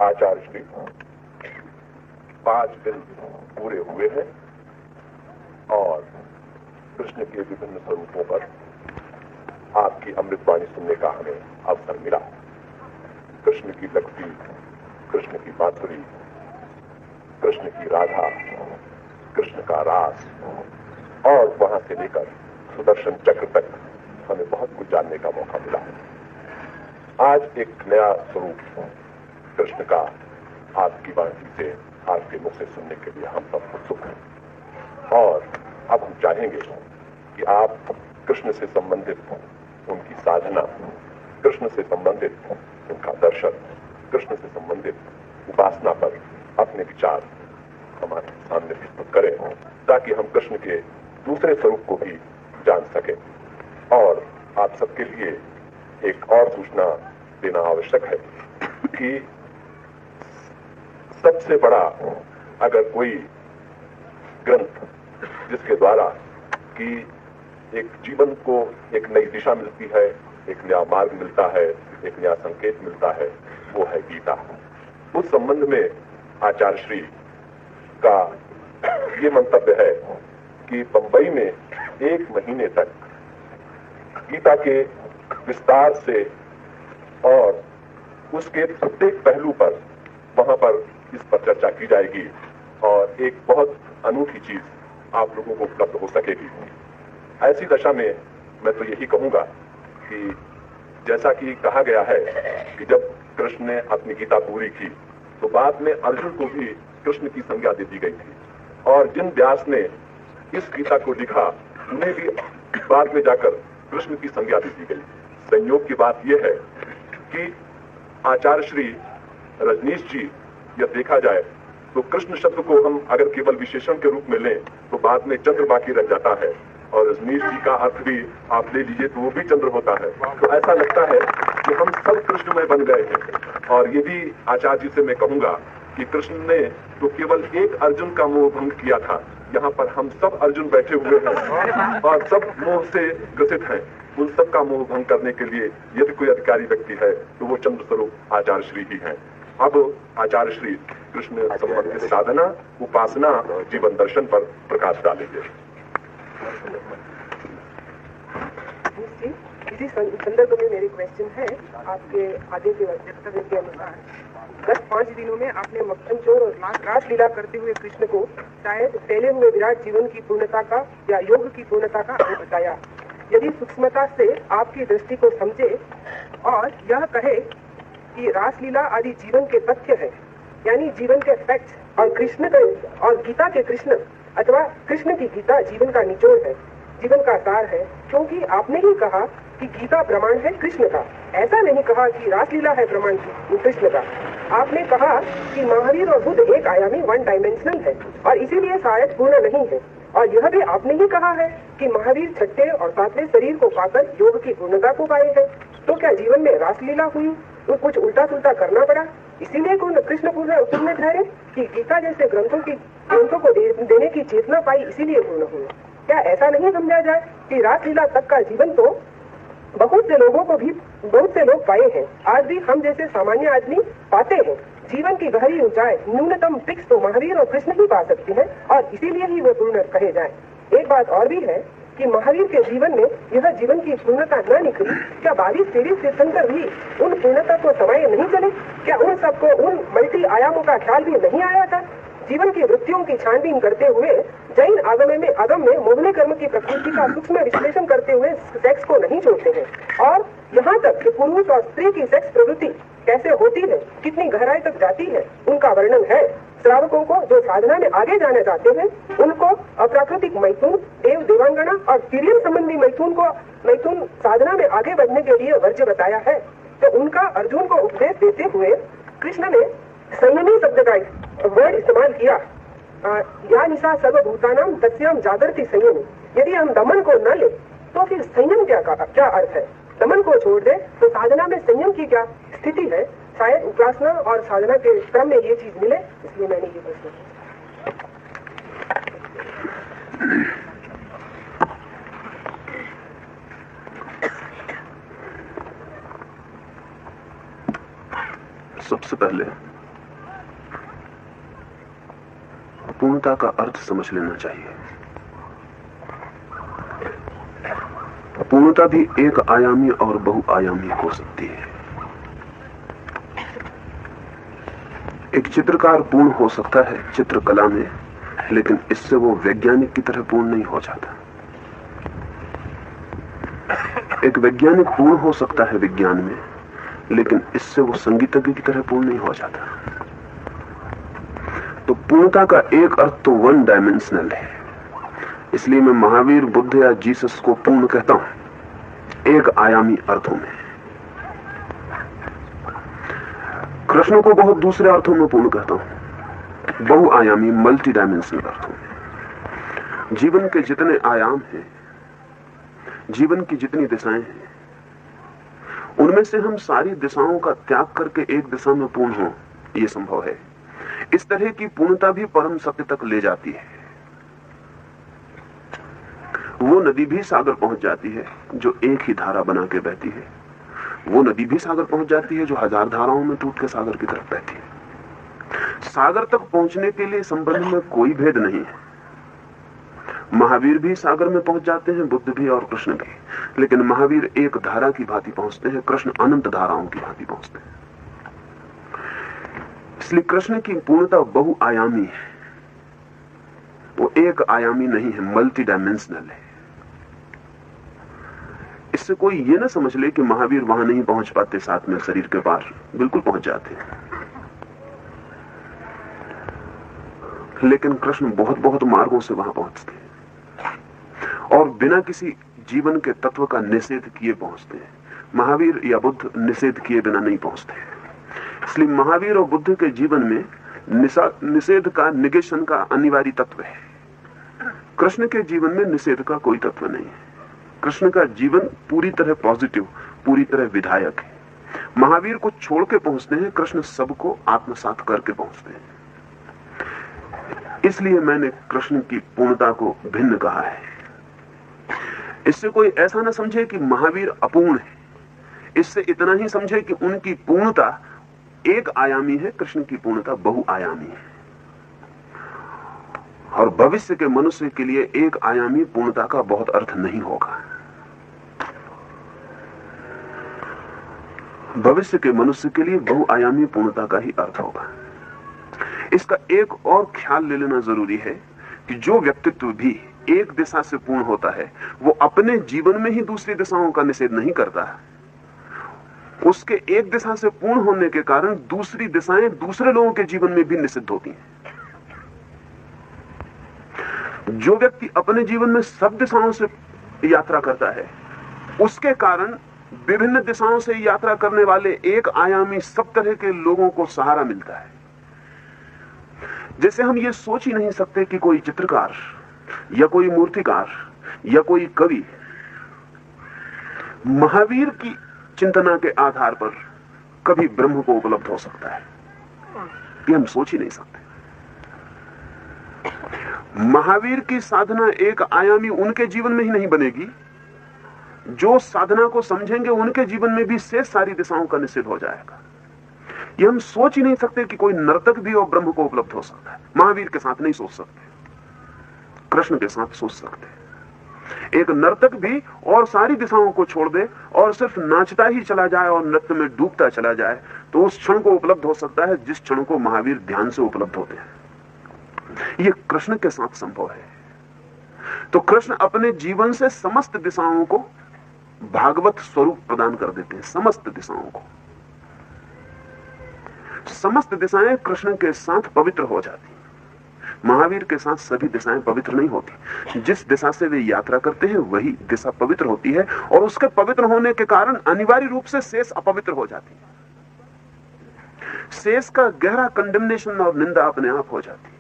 आचार्य श्री 5 दिन पूरे हुए हैं और कृष्ण के विभिन्न स्वरूपों पर आपकी अमृतवाणी सुनने का हमें अवसर मिला। कृष्ण की लक्ष्मी, कृष्ण की बांसुरी, कृष्ण की राधा, कृष्ण का रास और वहां से लेकर सुदर्शन चक्र तक हमें बहुत कुछ जानने का मौका मिला। आज एक नया स्वरूप कृष्ण का आपकी वाणी से, आपके मुख से सुनने के लिए हम सब उत्सुक हैं और अब हम चाहेंगे कि आप कृष्ण से संबंधित उनकी साधना, कृष्ण से संबंधित उनका दर्शन, कृष्ण से संबंधित उपासना पर अपने विचार हमारे सामने प्रस्तुत करें ताकि हम कृष्ण के दूसरे स्वरूप को भी जान सकें। और आप सबके लिए एक और सूचना देना आवश्यक है कि सबसे बड़ा अगर कोई ग्रंथ जिसके द्वारा कि एक जीवन को एक नई दिशा मिलती है, एक नया मार्ग मिलता है, एक नया संकेत मिलता है, वो है गीता। उस संबंध में आचार्य श्री का ये मंतव्य है कि बंबई में 1 महीने तक गीता के विस्तार से और उसके प्रत्येक पहलू पर वहां पर इस पर चर्चा की जाएगी और एक बहुत अनूठी चीज आप लोगों को उपलब्ध हो सकेगी। ऐसी दशा में मैं तो यही कहूंगा कि जैसा कि कहा गया है कि जब कृष्ण ने अपनी गीता पूरी की तो बाद में अर्जुन को भी कृष्ण की संज्ञा दे दी गई थी और जिन व्यास ने इस गीता को लिखा उन्हें भी बाद में जाकर कृष्ण की संज्ञा दे दी गई। संयोग की बात यह है कि आचार्य श्री रजनीश जी, यह देखा जाए तो कृष्ण शब्द को हम अगर केवल विशेषण के रूप में लें तो बाद में चंद्र बाकी रह जाता है और रजनीश जी का अर्थ भी आप ले लीजिए तो वो भी चंद्र होता है। तो ऐसा लगता है कि हम सब कृष्णमय बन गए हैं। और ये भी आचार्य जी से मैं कहूंगा कि कृष्ण ने तो केवल एक अर्जुन का मोह भंग किया था, यहाँ पर हम सब अर्जुन बैठे हुए हैं और सब मोह से ग्रसित हैं। उन सब का मोह भंग करने के लिए यदि कोई अधिकारी व्यक्ति है तो वो चंद्र स्वरूप आचार्य श्री ही है। अब आचार्य श्री कृष्ण संबंधित साधना, उपासना, जीवन दर्शन पर प्रकाश डालेंगे। इसी संदर्भ में मेरी क्वेश्चन है, आपके आगे के वक्तव्य के अनुसार गत 5 दिनों में आपने मक्खन चोर और रासलीला करते हुए कृष्ण को शायद फैले हुए विराट जीवन की पूर्णता का या योग की पूर्णता का अंग बताया। यदि सूक्ष्मता से आपकी दृष्टि को समझे और यह कहे कि रासलीला आदि जीवन के तथ्य है, यानी जीवन के फैक्ट्स, और कृष्ण के और गीता के कृष्ण अथवा कृष्ण की गीता जीवन का निचोड़ है, जीवन का सार है, क्योंकि आपने ही कहा कि गीता प्रमाण है कृष्ण का। ऐसा नहीं कहा कि रासलीला है प्रमाण कृष्ण का। आपने कहा कि महावीर और बुद्ध एक आयामी, 1 डायमेंशनल है और इसीलिए शायद पूर्ण नहीं है। और यह भी आपने ही कहा है कि महावीर 6ठे और 7वें शरीर को पाकर योग की पूर्णता को पाए हैं। तो क्या जीवन में रासलीला हुई, तो कुछ उल्टा सुल्टा करना पड़ा, इसीलिए कृष्ण पूर्ण ठहरे कि गीता जैसे ग्रंथों को देने की चेतना पाई इसीलिए पूर्ण हुए? क्या ऐसा नहीं समझा जाए कि रासलीला तक का जीवन तो बहुत से लोग पाए हैं, आज भी हम जैसे सामान्य आदमी पाते हैं। जीवन की गहरी ऊंचाई, न्यूनतम फिक्स तो महावीर और कृष्ण ही पा सकते हैं और इसीलिए ही वो पूर्ण कहे जाए। एक बात और भी है कि महावीर के जीवन में यह जीवन की पूर्णता न निकली, क्या 22 सीरीज तीर्थंकर भी उन पूर्णता को समाये नहीं चले? क्या उन सबको उन मल्टी आयामों का ख्याल भी नहीं आया था? जीवन की वृत्तियों की छानबीन करते हुए जैन आगम में मोहने कर्म की प्रकृति का सूक्ष्म विश्लेषण करते हुए सेक्स को नहीं छोड़ते हैं और यहाँ तक कि पुरुष और स्त्री की सेक्स प्रवृत्ति कैसे होती है, कितनी गहराई तक जाती है, उनका वर्णन है। श्रावकों को जो साधना में आगे जाना चाहते हैं उनको अप्राकृतिक मैथुन, देवांगना और सीरियल संबंधी मैथुन साधना में आगे बढ़ने के लिए वर्ज्य बताया है। तो उनका अर्जुन को उपदेश देते हुए कृष्ण ने संयमी शब्द का वर्ड इस्तेमाल किया। या निशा सर्वभूतानाम तस्याम जागृति संयमी। यदि हम दमन को न ले तो फिर संयम क्या अर्थ है? दमन को छोड़ दे तो साधना में संयम की क्या स्थिति है? शायद उपासना और साधना के क्रम में ये चीज मिले, इसलिए मैंने ये प्रश्न सबसे पहले पूर्णता का अर्थ समझ लेना चाहिए। पूर्णता भी एक आयामी और बहुआयामी हो सकती है। एक चित्रकार पूर्ण हो सकता है चित्रकला में, लेकिन इससे वो वैज्ञानिक की तरह पूर्ण नहीं हो जाता। एक वैज्ञानिक पूर्ण हो सकता है विज्ञान में, लेकिन इससे वो संगीतज्ञ की तरह पूर्ण नहीं हो जाता। तो पूर्णता का एक अर्थ तो वन डायमेंशनल है। इसलिए मैं महावीर, बुद्ध या जीसस को पूर्ण कहता हूं, एक आयामी अर्थों में। कृष्ण को बहुत दूसरे अर्थों में पूर्ण कहता हूं, बहुआयामी, मल्टी डायमेंशनल अर्थों में। जीवन के जितने आयाम हैं, जीवन की जितनी दिशाएं हैं, उनमें से हम सारी दिशाओं का त्याग करके एक दिशा में पूर्ण हो, यह संभव है। इस तरह की पूर्णता भी परम सत्य तक ले जाती है। वो नदी भी सागर पहुंच जाती है जो एक ही धारा बना के बहती है। वो नदी भी सागर पहुंच जाती है जो हजार धाराओं में टूट के सागर की तरफ बहती है। सागर तक पहुंचने के लिए संबंध में कोई भेद नहीं है। महावीर भी सागर में पहुंच जाते हैं, बुद्ध भी और कृष्ण भी, लेकिन महावीर एक धारा की भांति पहुंचते हैं, कृष्ण अनंत धाराओं की भांति पहुंचते हैं। इसलिए कृष्ण की पूर्णता बहुआयामी है, वो एक आयामी नहीं है, मल्टी डायमेंशनल है। इससे कोई ये ना समझ ले कि महावीर वहां नहीं पहुंच पाते साथ में शरीर के पार, बिल्कुल पहुंच जाते हैं। लेकिन कृष्ण बहुत बहुत मार्गों से वहां पहुंचते हैं और बिना किसी जीवन के तत्व का निषेध किए पहुंचते हैं। महावीर या बुद्ध निषेध किए बिना नहीं पहुंचते। इसलिए महावीर और बुद्ध के जीवन में निषेध का, निगेशन का अनिवार्य तत्व है। कृष्ण के जीवन में निषेध का कोई तत्व नहीं है। कृष्ण का जीवन पूरी तरह पॉजिटिव, पूरी तरह विधायक है। महावीर को छोड़ के पहुंचते हैं, कृष्ण सबको आत्मसात करके पहुंचते हैं। इसलिए मैंने कृष्ण की पूर्णता को भिन्न कहा है। इससे कोई ऐसा ना समझे कि महावीर अपूर्ण है, इससे इतना ही समझे कि उनकी पूर्णता एक आयामी है, कृष्ण की पूर्णता बहुआयामी है। और भविष्य के मनुष्य के लिए एक आयामी पूर्णता का बहुत अर्थ नहीं होगा। भविष्य के मनुष्य के लिए बहुआयामी पूर्णता का ही अर्थ होगा। इसका एक और ख्याल ले लेना जरूरी है कि जो व्यक्तित्व भी एक दिशा से पूर्ण होता है, वो अपने जीवन में ही दूसरी दिशाओं का निषेध नहीं करता। उसके एक दिशा से पूर्ण होने के कारण दूसरी दिशाएं दूसरे लोगों के जीवन में भी निषिद्ध होती हैं। जो व्यक्ति अपने जीवन में सब दिशाओं से यात्रा करता है, उसके कारण विभिन्न दिशाओं से यात्रा करने वाले एक आयामी सब तरह के लोगों को सहारा मिलता है। जैसे हम ये सोच ही नहीं सकते कि कोई चित्रकार या कोई मूर्तिकार या कोई कवि महावीर की चिंतना के आधार पर कभी ब्रह्म को उपलब्ध हो सकता है, ये हम सोच ही नहीं सकते। महावीर की साधना एक आयामी उनके जीवन में ही नहीं बनेगी, जो साधना को समझेंगे उनके जीवन में भी शेष सारी दिशाओं का निषेध हो जाएगा। ये हम सोच ही नहीं सकते कि कोई नर्तक भी और ब्रह्म को उपलब्ध हो सकता है। महावीर के साथ नहीं सोच सकते, कृष्ण के साथ सोच सकते। एक नर्तक भी और सारी दिशाओं को छोड़ दे और सिर्फ नाचता ही चला जाए और नृत्य में डूबता चला जाए, तो उस क्षण को उपलब्ध हो सकता है जिस क्षण को महावीर ध्यान से उपलब्ध होते हैं। यह कृष्ण के साथ संभव है। तो कृष्ण अपने जीवन से समस्त दिशाओं को भागवत स्वरूप प्रदान कर देते हैं। समस्त दिशाओं को, समस्त दिशाएं कृष्ण के साथ पवित्र हो जाती। महावीर के साथ सभी दिशाएं पवित्र नहीं होती। जिस दिशा से वे यात्रा करते हैं वही दिशा पवित्र होती है, और उसके पवित्र होने के कारण अनिवार्य रूप से शेष अपवित्र हो जाती है। शेष का गहरा कंडेमनेशन और निंदा अपने आप हो जाती है।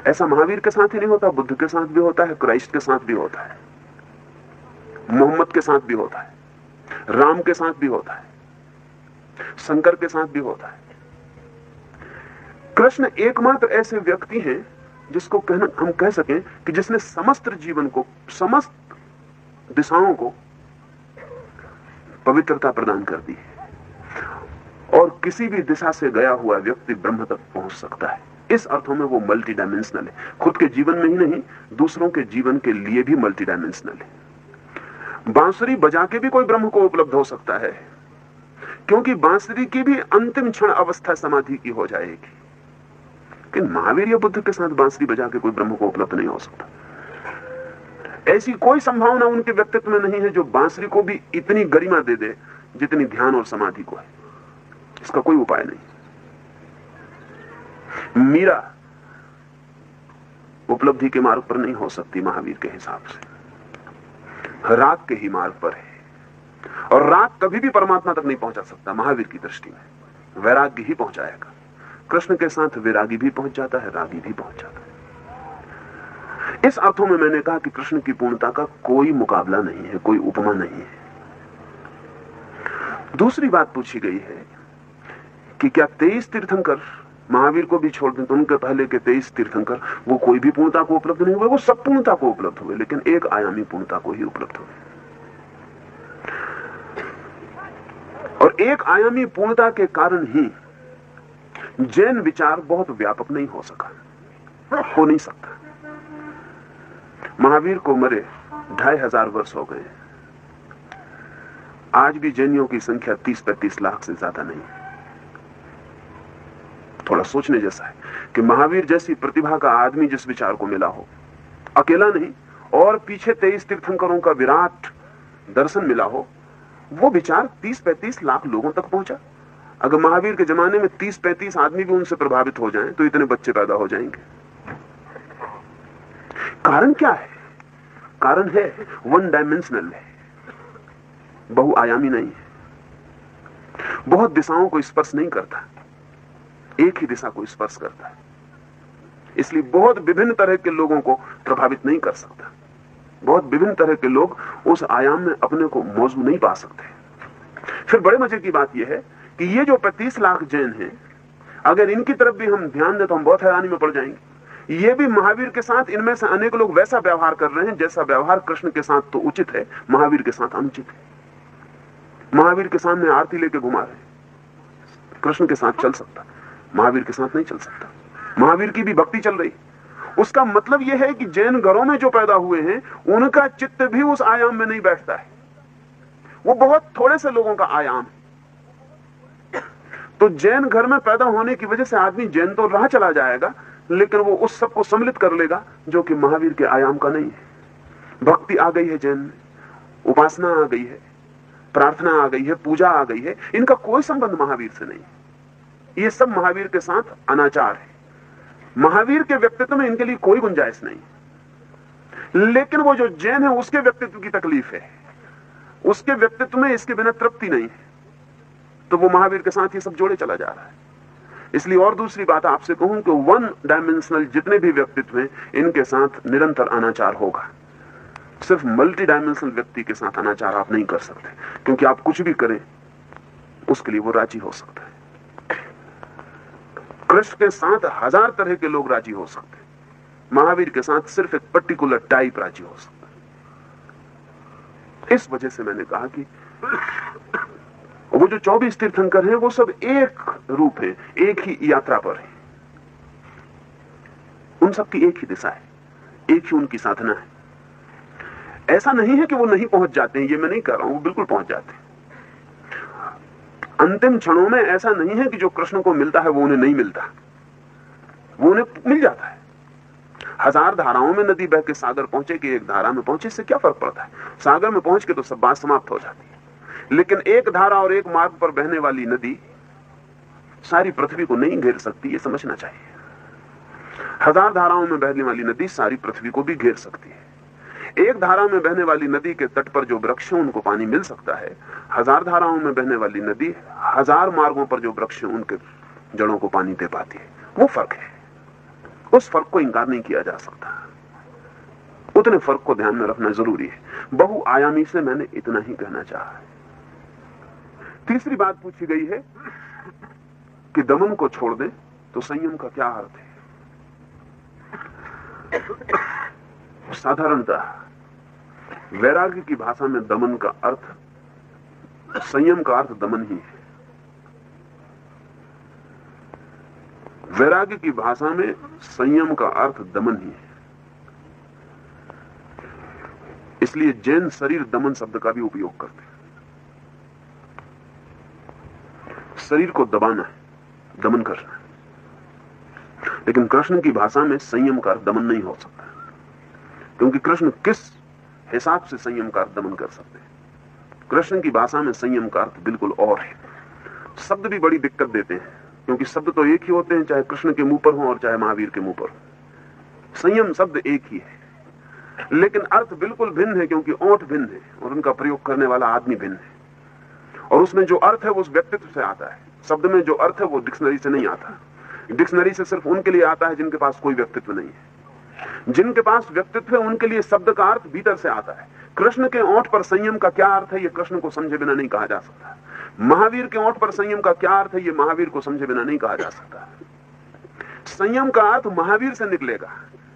ऐसा महावीर के साथ ही नहीं होता, बुद्ध के साथ भी होता है, क्राइस्ट के साथ भी होता है, मोहम्मद के साथ भी होता है, राम के साथ भी होता है, शंकर के साथ भी होता है। कृष्ण एकमात्र ऐसे व्यक्ति हैं जिसको हम कह सकें कि जिसने समस्त जीवन को, समस्त दिशाओं को पवित्रता प्रदान कर दी है, और किसी भी दिशा से गया हुआ व्यक्ति ब्रह्म तक पहुंच सकता है। इस अर्थों में वो मल्टी डायमेंशनल है, खुद के जीवन में ही नहीं, दूसरों के जीवन के लिए भी मल्टी डायमेंशनल है। बांसुरी बजा के भी कोई ब्रह्म को उपलब्ध हो सकता है, क्योंकि बांसुरी की भी अंतिम क्षण अवस्था समाधि की हो जाएगी। लेकिन महावीर या बुद्ध के साथ बांसुरी बजा के कोई ब्रह्म को उपलब्ध नहीं हो सकता। ऐसी कोई संभावना उनके व्यक्तित्व में नहीं है जो बांसुरी को भी इतनी गरिमा दे दे जितनी ध्यान और समाधि को है। इसका कोई उपाय नहीं। मीरा उपलब्धि के मार्ग पर नहीं हो सकती महावीर के हिसाब से, राग के ही मार्ग पर है, और राग कभी भी परमात्मा तक नहीं पहुंचा सकता। महावीर की दृष्टि में वैराग्य ही पहुंचाएगा। कृष्ण के साथ वैरागी भी पहुंच जाता है, रागी भी पहुंच जाता है। इस अर्थों में मैंने कहा कि कृष्ण की पूर्णता का कोई मुकाबला नहीं है, कोई उपमा नहीं है। दूसरी बात पूछी गई है कि क्या 23 तीर्थंकर महावीर को भी छोड़ दें तो उनके पहले के 23 तीर्थंकर वो कोई भी पूर्णता को उपलब्ध नहीं हुए? वो सब पूर्णता को उपलब्ध हुए, लेकिन एक आयामी पूर्णता को ही उपलब्ध हुए। और एक आयामी पूर्णता के कारण ही जैन विचार बहुत व्यापक नहीं हो सका, हो नहीं सकता। महावीर को मरे 2500 वर्ष हो गए, आज भी जैनियों की संख्या 30-35 लाख से ज्यादा नहीं। थोड़ा सोचने जैसा है कि महावीर जैसी प्रतिभा का आदमी जिस विचार को मिला हो, अकेला नहीं, और पीछे 23 तीर्थंकरों का विराट दर्शन मिला हो, वो विचार 30-35 लाख लोगों तक पहुंचा। अगर महावीर के जमाने में 30-35 आदमी भी उनसे प्रभावित हो जाएं तो इतने बच्चे पैदा हो जाएंगे। कारण क्या है? कारण है वन डायमेंशनल है, बहुआयामी नहीं है, बहुत दिशाओं को स्पर्श नहीं करता, एक ही दिशा को स्पर्श करता है, इसलिए बहुत विभिन्न तरह के लोगों को प्रभावित नहीं कर सकता। बहुत विभिन्न तरह के लोग उस आयाम में अपने को मौजूद नहीं पा सकते। फिर बड़े मजे की बात यह है कि ये जो 35 लाख जैन हैं, अगर इनकी तरफ भी हम ध्यान दें तो हम बहुत हैरानी में पड़ जाएंगे। ये भी महावीर के साथ इनमें से अनेक लोग वैसा व्यवहार कर रहे हैं जैसा व्यवहार कृष्ण के साथ तो उचित है, महावीर के साथ अनुचित है। महावीर के सामने आरती लेके घुमा रहे हैं, कृष्ण के साथ चल सकता, महावीर के साथ नहीं चल सकता। महावीर की भी भक्ति चल रही। उसका मतलब यह है कि जैन घरों में जो पैदा हुए हैं उनका चित्त भी उस आयाम में नहीं बैठता है, वो बहुत थोड़े से लोगों का आयाम है। तो जैन घर में पैदा होने की वजह से आदमी जैन तो राह चला जाएगा, लेकिन वो उस सब को सम्मिलित कर लेगा जो कि महावीर के आयाम का नहीं है। भक्ति आ गई है जैन में, उपासना आ गई है, प्रार्थना आ गई है, पूजा आ गई है, इनका कोई संबंध महावीर से नहीं। ये सब महावीर के साथ अनाचार है। महावीर के व्यक्तित्व में इनके लिए कोई गुंजाइश नहीं। लेकिन वो जो जैन है उसके व्यक्तित्व की तकलीफ है, उसके व्यक्तित्व में इसके बिना तृप्ति नहीं है, तो वो महावीर के साथ ये सब जोड़े चला जा रहा है। इसलिए और दूसरी बात आपसे कहूं कि वन डायमेंशनल जितने भी व्यक्तित्व हैं इनके साथ निरंतर अनाचार होगा। सिर्फ मल्टी डायमेंशनल व्यक्ति के साथ अनाचार आप नहीं कर सकते, क्योंकि आप कुछ भी करें उसके लिए वो राजी हो सकता है। कृष्ण के साथ 1000 तरह के लोग राजी हो सकते हैं, महावीर के साथ सिर्फ एक पर्टिकुलर टाइप राजी हो सकता है। इस वजह से मैंने कहा कि वो जो 24 तीर्थंकर हैं वो सब एक रूप है, एक ही यात्रा पर है, उन सब की एक ही दिशा है, एक ही उनकी साधना है। ऐसा नहीं है कि वो नहीं पहुंच जाते हैं, ये मैं नहीं कह रहा हूं, वो बिल्कुल पहुंच जाते हैं। अंतिम क्षणों में ऐसा नहीं है कि जो कृष्ण को मिलता है वो उन्हें नहीं मिलता, वो उन्हें मिल जाता है। 1000 धाराओं में नदी बह के सागर पहुंचे कि एक धारा में पहुंचे, इससे क्या फर्क पड़ता है? सागर में पहुंच के तो सब बात समाप्त हो जाती है। लेकिन एक धारा और एक मार्ग पर बहने वाली नदी सारी पृथ्वी को नहीं घेर सकती, ये समझना चाहिए। 1000 धाराओं में बहने वाली नदी सारी पृथ्वी को भी घेर सकती है। एक धारा में बहने वाली नदी के तट पर जो वृक्ष हैं उनको पानी मिल सकता है, 1000 धाराओं में बहने वाली नदी 1000 मार्गों पर जो वृक्ष हैं उनके जड़ों को पानी दे पाती है। वो फर्क है, उस फर्क को इंकार नहीं किया जा सकता। उतने फर्क को ध्यान में रखना जरूरी है। बहुआयामी से मैंने इतना ही कहना चाहा है। तीसरी बात पूछी गई है कि दमन को छोड़ दे तो संयम का क्या अर्थ है? साधारणतः वैराग्य की भाषा में दमन का अर्थ, संयम का अर्थ दमन ही है। वैराग्य की भाषा में संयम का अर्थ दमन ही है। इसलिए जैन शरीर दमन शब्द का भी उपयोग करते हैं। शरीर को दबाना है, दमन करना है। लेकिन कृष्ण की भाषा में संयम का अर्थ दमन नहीं हो सकता, क्योंकि कृष्ण किस हिसाब से संयम का अर्थ दमन कर सकते हैं। कृष्ण की भाषा में संयम का अर्थ बिल्कुल और है। शब्द भी बड़ी दिक्कत देते हैं, क्योंकि शब्द तो एक ही होते हैं, चाहे कृष्ण के मुंह पर हो और चाहे महावीर के मुंह पर हो। संयम शब्द एक ही है, लेकिन अर्थ बिल्कुल भिन्न है, क्योंकि ओंठ भिन्न है और उनका प्रयोग करने वाला आदमी भिन्न है। और उसमें जो अर्थ है वो उस व्यक्तित्व से आता है। शब्द में जो अर्थ है वो डिक्शनरी से नहीं आता। डिक्शनरी से सिर्फ उनके लिए आता है जिनके पास कोई व्यक्तित्व नहीं है। जिनके पास व्यक्तित्व है उनके लिए शब्द का अर्थ भीतर से आता है। कृष्ण के ओंठ पर संयम का क्या अर्थ है, ये कृष्ण को समझे बिना नहीं कहा जा सकता। महावीर के ओंठ पर संयम का क्या अर्थ है, ये महावीर को समझे बिना नहीं कहा जा सकता। संयम का अर्थ महावीर से निकलेगा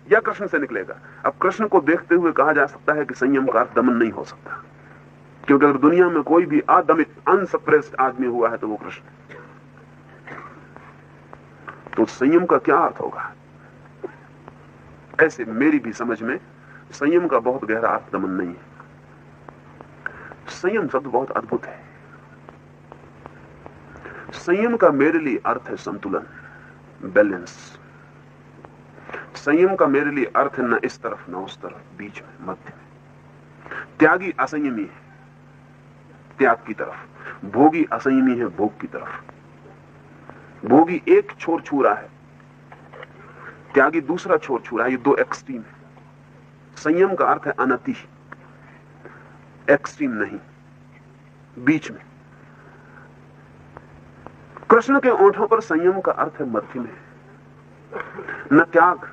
या कृष्ण से निकलेगा। अब कृष्ण को देखते हुए कहा जा सकता है कि संयम का अर्थ दमन नहीं हो सकता, क्योंकि अगर दुनिया में कोई भी अदमित अनसप्रेस्ड आदमी हुआ है तो वो कृष्ण। तो संयम का क्या अर्थ होगा? ऐसे मेरी भी समझ में संयम का बहुत गहरा अर्थ दमन नहीं है। संयम शब्द बहुत अद्भुत है। संयम का मेरे लिए अर्थ है संतुलन, बैलेंस। संयम का मेरे लिए अर्थ है न इस तरफ न उस तरफ, बीच में, मध्य में। त्यागी असंयमी है त्याग की तरफ, भोगी असंयमी है भोग की तरफ। भोगी एक छोर छू रहा है, त्यागी दूसरा छोर छू रहा है। ये दो एक्सट्रीम है। संयम का अर्थ है अनति, एक्सट्रीम नहीं, बीच में। कृष्ण के ओंठों पर संयम का अर्थ है मध्य में, न त्याग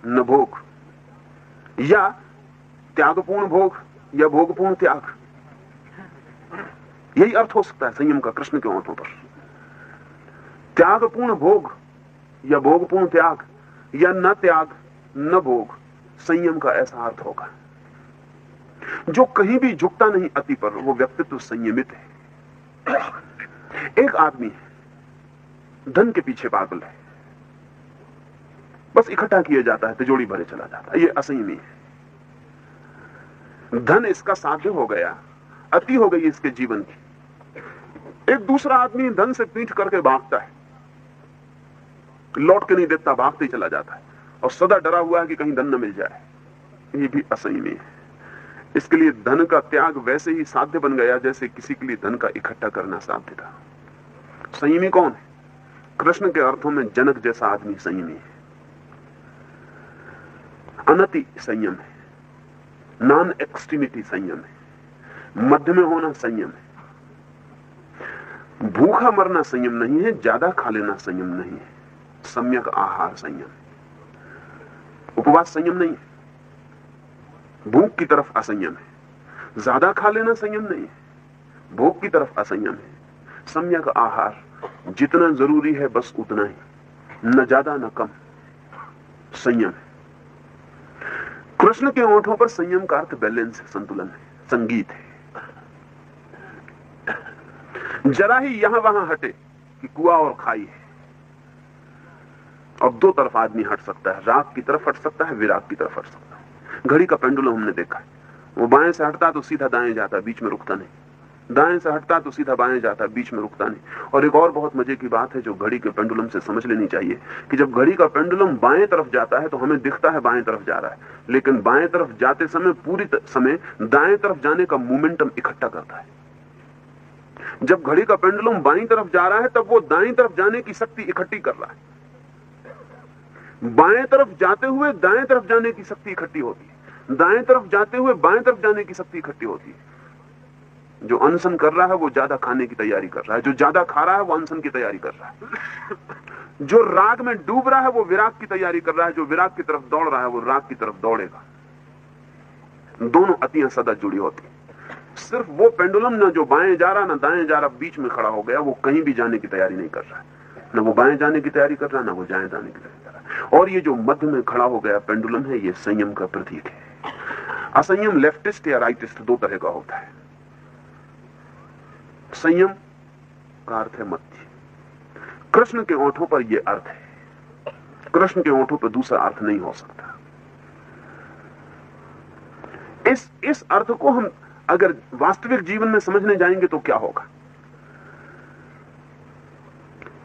न भोग, या त्यागपूर्ण भोग या भोगपूर्ण त्याग। यही अर्थ हो सकता है संयम का कृष्ण के ओंठों पर। त्यागपूर्ण भोग या भोगपूर्ण त्याग, या न त्याग न भोग, संयम का ऐसा अर्थ होगा। जो कहीं भी झुकता नहीं अति पर, वो व्यक्तित्व संयमित है। एक आदमी धन के पीछे पागल है, बस इकट्ठा किया जाता है, तिजोरी भरे चला जाता है, ये असंयमी है। धन इसका साध्य हो गया, अति हो गई इसके जीवन की। एक दूसरा आदमी धन से पीठ करके भागता है, लौट के नहीं देता, भागते ही चला जाता है और सदा डरा हुआ है कि कहीं धन न मिल जाए। ये भी असंयमी है। इसके लिए धन का त्याग वैसे ही साध्य बन गया जैसे किसी के लिए धन का इकट्ठा करना साध्य था। संयमी कौन है? कृष्ण के अर्थों में जनक जैसा आदमी संयमी है। अनति संयम है, नॉन एक्सट्रीमिटी संयम है, मध्य में होना संयम है। भूखा मरना संयम नहीं है, ज्यादा खा लेना संयम नहीं है, सम्यक आहार संयम है। उपवास संयम नहीं है, भूख की तरफ असंयम है। ज्यादा खा लेना संयम नहीं है, भूख की तरफ असंयम है। सम्यक आहार, जितना जरूरी है बस उतना ही, न ज्यादा न कम, संयम है। कृष्ण के ओंठों पर संयम का अर्थ बैलेंस है, संतुलन है, संगीत है। जरा ही यहां वहां हटे कि कुआं और खाई है, और दो तरफ आदमी हट सकता है, राग की तरफ हट सकता है, विराग की तरफ हट सकता है। घड़ी का पेंडुलम हमने देखा है, वो बाएं से हटता तो सीधा दाएं जाता, बीच में रुकता नहीं, दाएं से हटता तो सीधा बाएं जाता, बीच में रुकता नहीं। और एक और बहुत मजे की बात है जो घड़ी के पेंडुलम से समझ लेनी चाहिए कि जब घड़ी का पेंडुलम बाएं तरफ जाता है तो हमें दिखता है बाएं तरफ जा रहा है, लेकिन बाएं तरफ जाते समय पूरी समय दाएं तरफ जाने का मोमेंटम इकट्ठा करता है। जब घड़ी का पेंडुलम बाईं तरफ जा रहा है तब वो दाएं तरफ जाने की शक्ति इकट्ठी कर रहा है। बाएं तरफ जाते हुए दाएं तरफ जाने की शक्ति इकट्ठी होती है, दाएं तरफ जाते हुए बाएं तरफ जाने की शक्ति इकट्ठी होती है। जो अनशन कर रहा है वो ज्यादा खाने की तैयारी कर रहा है, जो ज्यादा खा रहा है वो अनशन की तैयारी कर रहा है। जो राग में डूब रहा है वो विराग की तैयारी कर रहा है, जो विराग की तरफ दौड़ रहा है वो राग की तरफ दौड़ेगा। दोनों अतियां सदा जुड़ी होती। सिर्फ वो पेंडुलम ना जो बाएं जा रहा ना दाएं जा रहा, बीच में खड़ा हो गया, वो कहीं भी जाने की तैयारी नहीं कर रहा है, ना वो बाएं जाने की तैयारी कर रहा है, ना वो जाएं जाने की तैयारी कर रहा है। और ये जो मध्य में खड़ा हो गया पेंडुलम है, ये संयम का प्रतीक है। असंयम लेफ्टिस्ट या राइटिस्ट दो तरह का होता है। संयम का अर्थ है मध्य। कृष्ण के ओंठों पर यह अर्थ है कृष्ण के होठों पर दूसरा अर्थ नहीं हो सकता। इस अर्थ को हम अगर वास्तविक जीवन में समझने जाएंगे तो क्या होगा?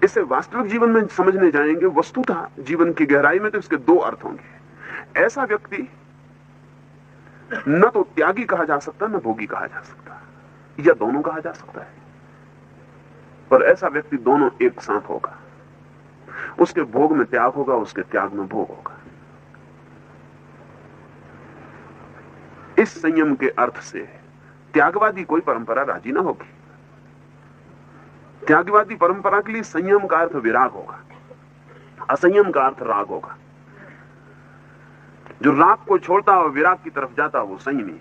इसे वास्तविक जीवन में समझने जाएंगे वस्तुतः जीवन की गहराई में, तो इसके दो अर्थ होंगे। ऐसा व्यक्ति न तो त्यागी कहा जा सकता न भोगी कहा जा सकता, या दोनों कहा जा सकता है, पर ऐसा व्यक्ति दोनों एक साथ होगा। उसके भोग में त्याग होगा, उसके त्याग में भोग होगा। इस संयम के अर्थ से त्यागवादी कोई परंपरा राजी ना होगी। त्यागवादी परंपरा के लिए संयम का अर्थ विराग होगा, असंयम का अर्थ राग होगा। जो राग को छोड़ता और विराग की तरफ जाता वो संयमी है।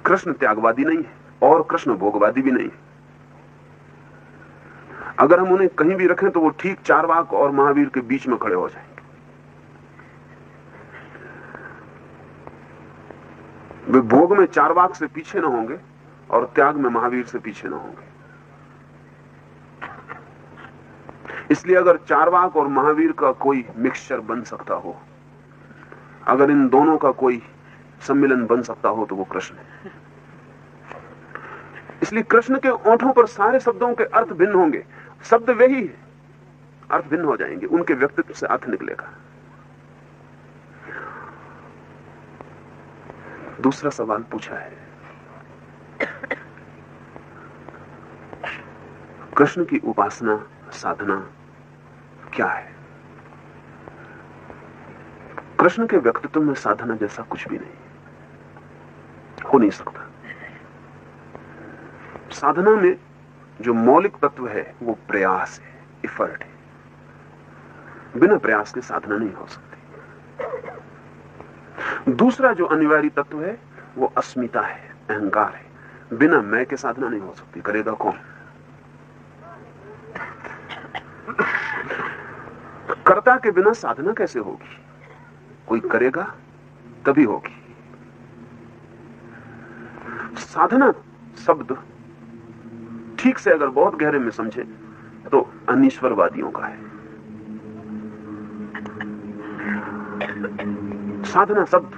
कृष्ण त्यागवादी नहीं है और कृष्ण भोगवादी भी नहीं है। अगर हम उन्हें कहीं भी रखें तो वो ठीक चारवाक और महावीर के बीच में खड़े हो जाएंगे। वे भोग में चारवाक से पीछे ना होंगे और त्याग में महावीर से पीछे ना होंगे। इसलिए अगर चारवाक और महावीर का कोई मिक्सचर बन सकता हो, अगर इन दोनों का कोई सम्मिलन बन सकता हो तो वो कृष्ण है। इसलिए कृष्ण के ओंठों पर सारे शब्दों के अर्थ भिन्न होंगे। शब्द वही है, अर्थ भिन्न हो जाएंगे, उनके व्यक्तित्व से अर्थ निकलेगा। दूसरा सवाल पूछा है, कृष्ण की उपासना साधना क्या है? कृष्ण के व्यक्तित्व में साधना जैसा कुछ भी नहीं, हो नहीं सकता। साधना में जो मौलिक तत्व है वो प्रयास है, एफर्ट है। बिना प्रयास के साधना नहीं हो सकती। दूसरा जो अनिवार्य तत्व है वो अस्मिता है, अहंकार है। बिना मैं के साधना नहीं हो सकती। करेगा कौन? कर्ता के बिना साधना कैसे होगी? कोई करेगा तभी होगी। साधना शब्द ठीक से अगर बहुत गहरे में समझे तो अनीश्वरवादियों का है। साधना शब्द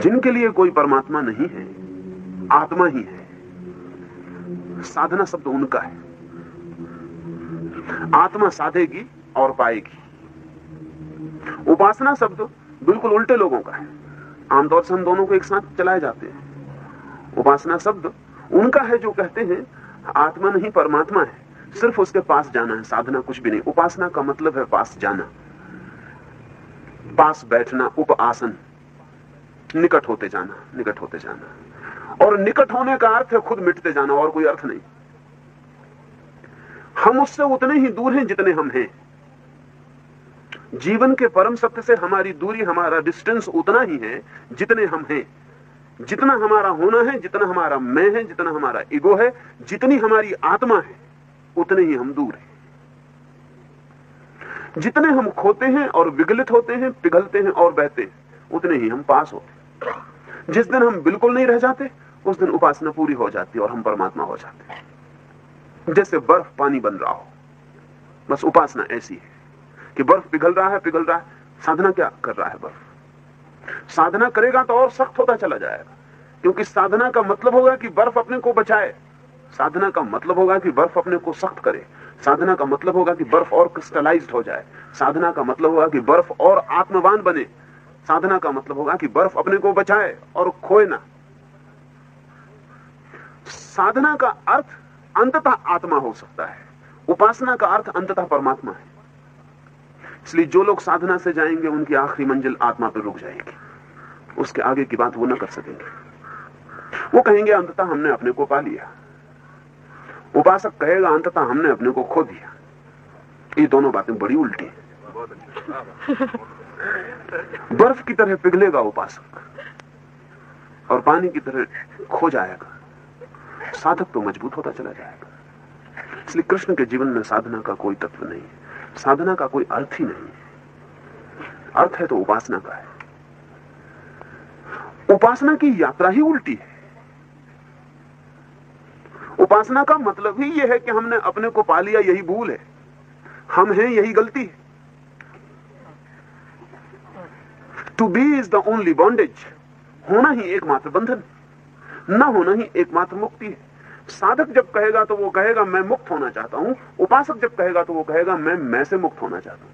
जिनके लिए कोई परमात्मा नहीं है, आत्मा ही है, साधना शब्द उनका है। आत्मा साधेगी और पाएगी। उपासना शब्द बिल्कुल उल्टे लोगों का है। आमतौर से हम दोनों को एक साथ चलाए जाते हैं। उपासना शब्द उनका है जो कहते हैं आत्मा नहीं परमात्मा है, सिर्फ उसके पास जाना है, साधना कुछ भी नहीं। उपासना का मतलब है पास जाना, पास बैठना, उपआसन, निकट होते जाना, निकट होते जाना। और निकट होने का अर्थ है खुद मिटते जाना, और कोई अर्थ नहीं। हम उससे उतने ही दूर हैं जितने हम हैं। जीवन के परम सत्य से हमारी दूरी, हमारा डिस्टेंस उतना ही है जितने हम हैं। जितना हमारा होना है, जितना हमारा मैं है, जितना हमारा ईगो है, जितनी हमारी आत्मा है, उतने ही हम दूर हैं। जितने हम खोते हैं और विगलित होते हैं, पिघलते हैं और बहते हैं, उतने ही हम पास होते हैं। जिस दिन हम बिल्कुल नहीं रह जाते, उस दिन उपासना पूरी हो जाती है और हम परमात्मा हो जाते हैं। जैसे बर्फ पानी बन रहा हो, बस उपासना ऐसी है कि बर्फ पिघल रहा है, पिघल रहा है। साधना क्या कर रहा है? बर्फ साधना करेगा तो और सख्त होता चला जाएगा, क्योंकि साधना का मतलब होगा कि बर्फ अपने को बचाए। साधना का मतलब होगा कि बर्फ अपने को सख्त करे। साधना का मतलब होगा कि बर्फ और क्रिस्टलाइज्ड हो जाए। साधना का मतलब होगा कि बर्फ और आत्मवान बने। साधना का मतलब होगा कि बर्फ अपने को बचाए और खोए ना। साधना का अर्थ अंततः आत्मा हो सकता है, उपासना का अर्थ अंततः परमात्मा है। इसलिए जो लोग साधना से जाएंगे उनकी आखिरी मंजिल आत्मा पर रुक जाएगी। उसके आगे की बात वो न कर सकेंगे। वो कहेंगे अंततः हमने अपने को पा लिया। उपासक कहेगा अंततः हमने अपने को खो दिया। ये दोनों बातें बड़ी उल्टी हैं। बर्फ की तरह पिघलेगा उपासक और पानी की तरह खो जाएगा। साधक तो मजबूत होता चला जाएगा। इसलिए कृष्ण के जीवन में साधना का कोई तत्व नहीं है, साधना का कोई अर्थ ही नहीं है। अर्थ है तो उपासना का है। उपासना की यात्रा ही उल्टी है। उपासना का मतलब ही यह है कि हमने अपने को पा लिया, यही भूल है, हम हैं यही गलती है। To be is the only bondage, होना ही एकमात्र बंधन, न होना ही एकमात्र मुक्ति है। साधक जब कहेगा तो वो कहेगा मैं मुक्त होना चाहता हूं, उपासक जब कहेगा तो वो कहेगा मैं से मुक्त होना चाहता हूं।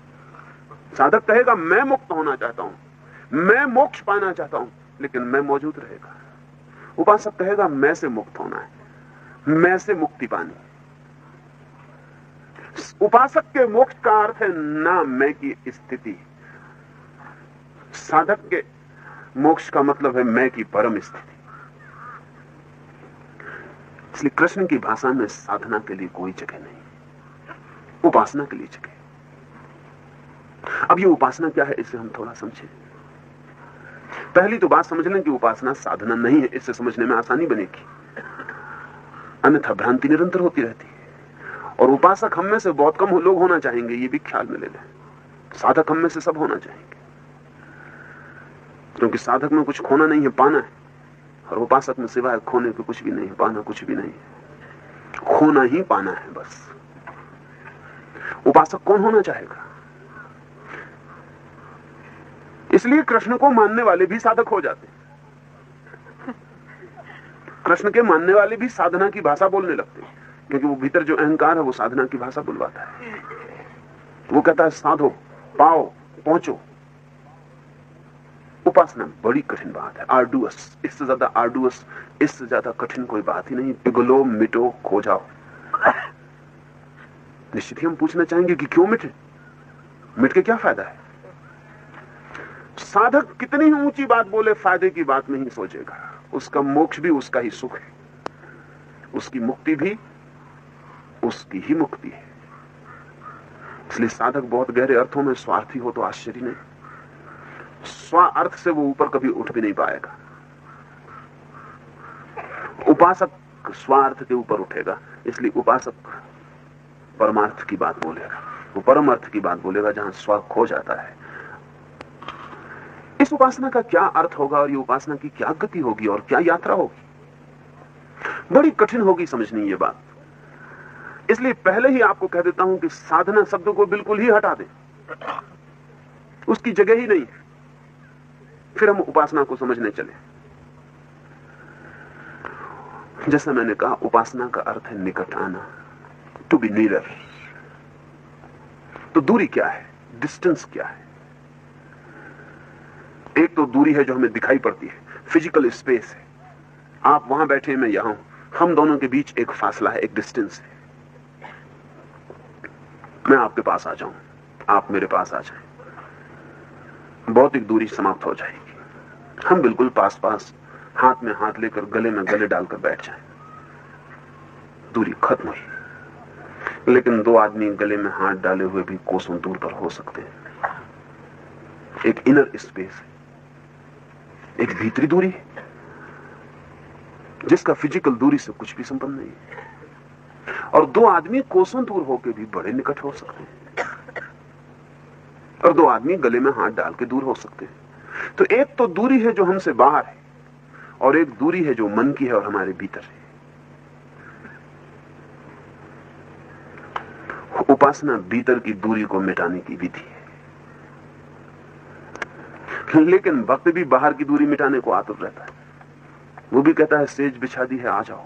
साधक कहेगा मैं मुक्त होना चाहता हूं, मैं मोक्ष पाना चाहता हूं, लेकिन मैं मौजूद रहेगा। उपासक कहेगा मैं से मुक्त होना है, मैं से मुक्ति पानी। उपासक के मोक्ष का अर्थ है ना मैं की स्थिति, साधक के मोक्ष का मतलब है मैं की परम स्थिति। इसलिए कृष्ण की भाषा में साधना के लिए कोई जगह नहीं, उपासना के लिए जगह। अब ये उपासना क्या है, इसे हम थोड़ा समझें। पहली तो बात समझ लें कि उपासना साधना नहीं है, इससे समझने में आसानी बनेगी, अन्यथा भ्रांति निरंतर होती रहती है। और उपासक हम में से बहुत कम लोग होना चाहेंगे, ये भी ख्याल में ले लें। साधक हम में से सब होना चाहेंगे, क्योंकि साधक में कुछ खोना नहीं है, पाना है। और उपासक में सिवाय खोने के कुछ भी नहीं है, पाना कुछ भी नहीं है, खोना ही पाना है बस। उपासक कौन होना चाहेगा? इसलिए कृष्ण को मानने वाले भी साधक हो जाते हैं। कृष्ण के मानने वाले भी साधना की भाषा बोलने लगते हैं, क्योंकि वो भीतर जो अहंकार है वो साधना की भाषा बुलवाता है। वो कहता है साधो, पाओ, पहुंचो। उपासना बड़ी कठिन बात है, आर्डुअस। इससे ज्यादा आर्डुअस, इससे ज्यादा कठिन कोई बात ही नहीं। पिघलो, मिटो, खो जाओ। निश्चित ही हम पूछना चाहेंगे कि क्यों मिटे, मिट के क्या फायदा है? साधक कितनी ही ऊंची बात बोले, फायदे की बात नहीं सोचेगा। उसका मोक्ष भी उसका ही सुख है, उसकी मुक्ति भी उसकी ही मुक्ति है। इसलिए साधक बहुत गहरे अर्थों में स्वार्थी हो तो आश्चर्य नहीं। स्वार्थ से वो ऊपर कभी उठ भी नहीं पाएगा। उपासक स्वार्थ के ऊपर उठेगा, इसलिए उपासक परमार्थ की बात बोलेगा, वो परम अर्थ की बात बोलेगा, जहां स्व खो जाता है। इस उपासना का क्या अर्थ होगा और ये उपासना की क्या गति होगी और क्या यात्रा होगी, बड़ी कठिन होगी समझनी ये बात। इसलिए पहले ही आपको कह देता हूं कि साधना शब्द को बिल्कुल ही हटा दें, उसकी जगह ही नहीं है। फिर हम उपासना को समझने चले। जैसा मैंने कहा, उपासना का अर्थ है निकट आना, टू बी नियर। तो दूरी क्या है, डिस्टेंस क्या है? एक तो दूरी है जो हमें दिखाई पड़ती है, फिजिकल स्पेस है। आप वहां बैठे, मैं यहां हूं, हम दोनों के बीच एक फासला है, एक डिस्टेंस है। मैं आपके पास आ जाऊं, आप मेरे पास आ जाएं, भौतिक दूरी समाप्त हो जाएगी। हम बिल्कुल पास पास, हाथ में हाथ लेकर, गले में गले डालकर बैठ जाएं, दूरी खत्म हुई। लेकिन दो आदमी गले में हाथ डाले हुए भी कोसों दूर पर हो सकते हैं। एक इनर स्पेस है, एक भीतरी दूरी है, जिसका फिजिकल दूरी से कुछ भी संबंध नहीं है। और दो आदमी कोसों दूर होकर भी बड़े निकट हो सकते हैं, और दो आदमी गले में हाथ डाल के दूर हो सकते हैं। तो एक तो दूरी है जो हमसे बाहर है, और एक दूरी है जो मन की है और हमारे भीतर है। उपासना भीतर की दूरी को मिटाने की विधि है। लेकिन भक्त भी बाहर की दूरी मिटाने को आतुर रहता है। वो भी कहता है सेज बिछा दी है, आ जाओ।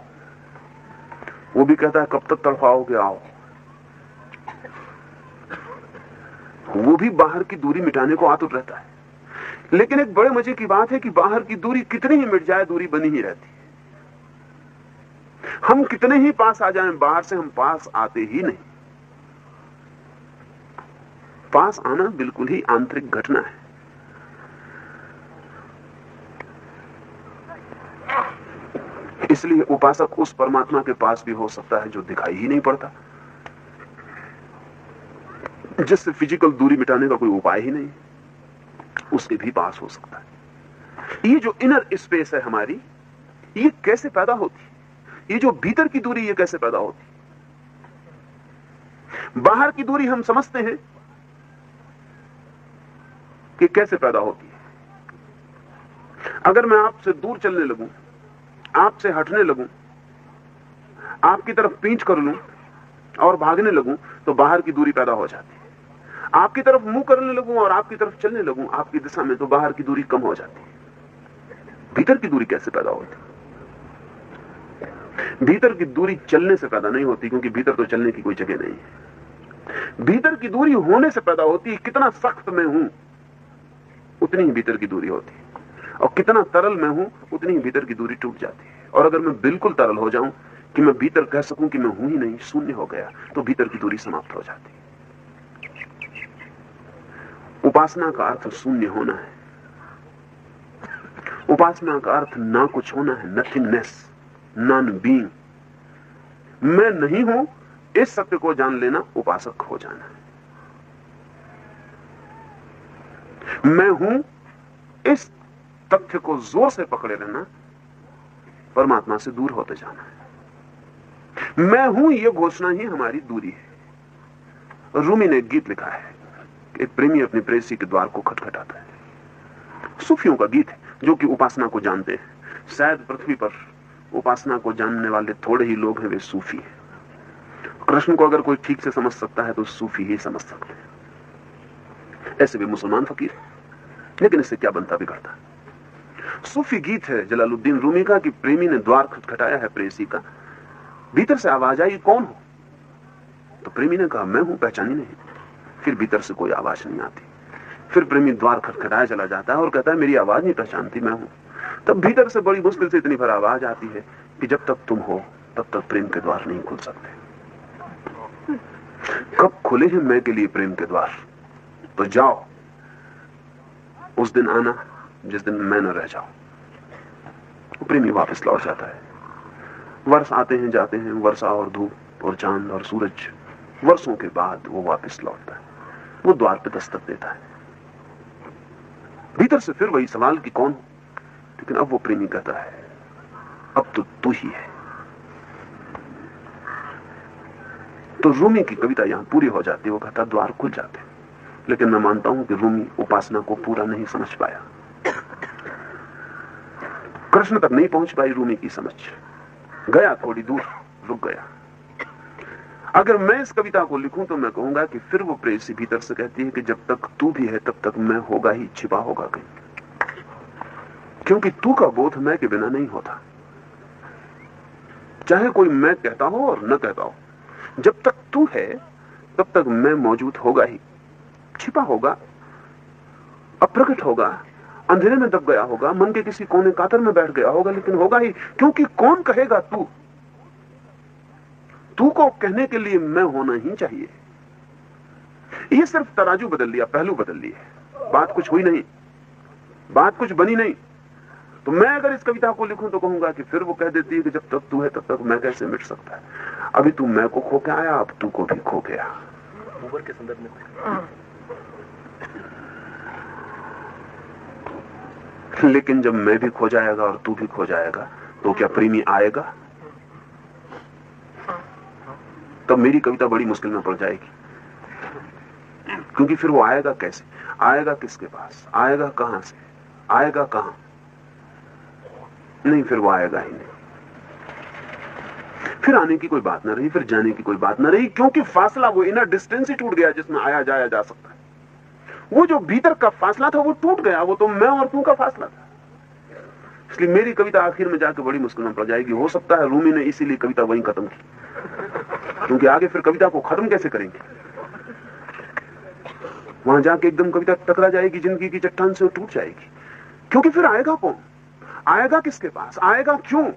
वो भी कहता है कब तक तड़पाओगे, आओ। वो भी बाहर की दूरी मिटाने को आतुर रहता है। लेकिन एक बड़े मजे की बात है कि बाहर की दूरी कितनी ही मिट जाए, दूरी बनी ही रहती है। हम कितने ही पास आ जाएं, बाहर से हम पास आते ही नहीं। पास आना बिल्कुल ही आंतरिक घटना है। इसलिए उपासक उस परमात्मा के पास भी हो सकता है जो दिखाई ही नहीं पड़ता, जिससे फिजिकल दूरी मिटाने का कोई उपाय ही नहीं, उसके भी पास हो सकता है। ये जो इनर स्पेस है हमारी, ये कैसे पैदा होती है? ये जो भीतर की दूरी, ये कैसे पैदा होती है? बाहर की दूरी हम समझते हैं कि कैसे पैदा होती है। अगर मैं आपसे दूर चलने लगूं, आपसे हटने लगूं, आपकी तरफ पींच कर लूं और भागने लगूं तो बाहर की दूरी पैदा हो जाती है। आपकी तरफ मुंह करने लगूं और आपकी तरफ चलने लगूं आपकी दिशा में, तो बाहर की दूरी कम हो जाती है। भीतर की दूरी कैसे पैदा होती? भीतर की दूरी चलने से पैदा नहीं होती, क्योंकि भीतर तो चलने की कोई जगह नहीं है। भीतर की दूरी होने से पैदा होती है। कितना सख्त मैं हूं उतनी ही भीतर की दूरी होती है, और कितना तरल मैं हूं उतनी ही भीतर की दूरी टूट जाती है। और अगर मैं बिल्कुल तरल हो जाऊं कि मैं भीतर कह सकूं कि मैं हूं ही नहीं, शून्य हो गया, तो भीतर की दूरी समाप्त हो जाती है। उपासना का अर्थ शून्य होना है। उपासना का अर्थ ना कुछ होना है, नथिंगनेस, नॉन बीइंग। मैं नहीं हूं इस सत्य को जान लेना उपासक हो जाना है। मैं हूं इस तथ्य को जोर से पकड़े रहना परमात्मा से दूर होते जाना है। मैं हूं यह घोषणा ही हमारी दूरी है। रूमी ने एक गीत लिखा है, एक प्रेमी अपनी प्रेयसी के द्वार को खटखटाता है। सूफियों का गीत है जो कि उपासना को जानते हैं। शायद पृथ्वी पर उपासना को जानने वाले थोड़े ही लोग हैं, वे सूफी हैं। कृष्ण को अगर कोई ठीक से समझ सकता है तो सूफी ही समझ सकते हैं। ऐसे भी मुसलमान फकीर हैं, लेकिन इससे क्या बनता बिगड़ता। सूफी गीत है जलालुद्दीन रूमी का कि प्रेमी ने द्वार खटखटाया है प्रेयसी का। भीतर से आवाज आई, कौन हो? तो प्रेमी ने कहा, मैं हूं, पहचानी नहीं। फिर भीतर से कोई आवाज नहीं आती। फिर प्रेमी द्वार खटखटाया चला जाता है और कहता है, मेरी आवाज नहीं पहचानती, मैं हूं। तब भीतर से बड़ी मुश्किल से इतनी भर आवाज आती है कि जब तक तुम हो तब तक प्रेम के द्वार नहीं खुल सकते। कब खुले हैं मैं के लिए प्रेम के द्वार? तो जाओ, उस दिन आना जिस दिन मैं न रह जाऊं। प्रेमी वापस लौट जाता है। वर्ष आते हैं जाते हैं, वर्षा और धूप और चांद और सूरज। वर्षों के बाद वो वापस लौटता है। वो द्वार पे दस्तक देता है। भीतर से फिर वही सवाल कि कौन? लेकिन अब वो प्रेमी कहता है, अब तो तू ही है। तो रूमी की कविता यहां पूरी हो जाती है। वो कहता द्वार खुल जाते, लेकिन मैं मानता हूं कि रूमी उपासना को पूरा नहीं समझ पाया। कृष्ण तक नहीं पहुंच पाई रूमी की समझ। गया थोड़ी दूर, रुक गया। अगर मैं इस कविता को लिखूं तो मैं कहूंगा कि फिर वो प्रेयसी भीतर से कहती है कि जब तक तू भी है तब तक मैं होगा ही, छिपा होगा कहीं। क्योंकि तू का बोध मैं के बिना नहीं होता। चाहे कोई मैं कहता हो और न कहता हो, जब तक तू है तब तक मैं मौजूद होगा ही। छिपा होगा, अप्रकट होगा, अंधेरे में दब गया होगा, मन के किसी कोने कातर में बैठ गया होगा, लेकिन होगा ही। क्योंकि कौन कहेगा तू? तू को कहने के लिए मैं होना ही चाहिए। ये सिर्फ तराजू बदल लिया, पहलू बदल लिए, बात कुछ हुई नहीं, बात कुछ बनी नहीं। तो मैं अगर इस कविता को लिखूं तो कहूंगा कि फिर वो कह देती है कि जब तक तू है तब तक मैं कैसे मिट सकता है। अभी तू मैं को खो के आया, अब तू को भी खो गया। ऊपर के संदर्भ में लेकिन जब मैं भी खो जाएगा और तू भी खो जाएगा तो क्या प्रेमी आएगा? तब मेरी कविता बड़ी मुश्किल में पड़ जाएगी। क्योंकि फिर वो आएगा कैसे? आएगा किसके पास? आएगा कहां से? आएगा कहां? नहीं, फिर वो आएगा ही नहीं। फिर आने की कोई बात ना रही, फिर जाने की कोई बात ना रही, क्योंकि फासला, वो इनर डिस्टेंस ही टूट गया जिसमें आया जाया जा सकता है। वो जो भीतर का फासला था वो टूट गया। वो तो मैं और तू का फासला था। इसलिए मेरी कविता आखिर में जाकर बड़ी मुश्किल में पड़ जाएगी। हो सकता है रूमी ने इसीलिए कविता वहीं खत्म की, क्योंकि आगे फिर कविता को खत्म कैसे करेंगे? वहां जाके एकदम कविता टकरा जाएगी जिंदगी की चट्टान से, टूट जाएगी। क्योंकि फिर आएगा कौन? आएगा किसके पास? आएगा क्यों?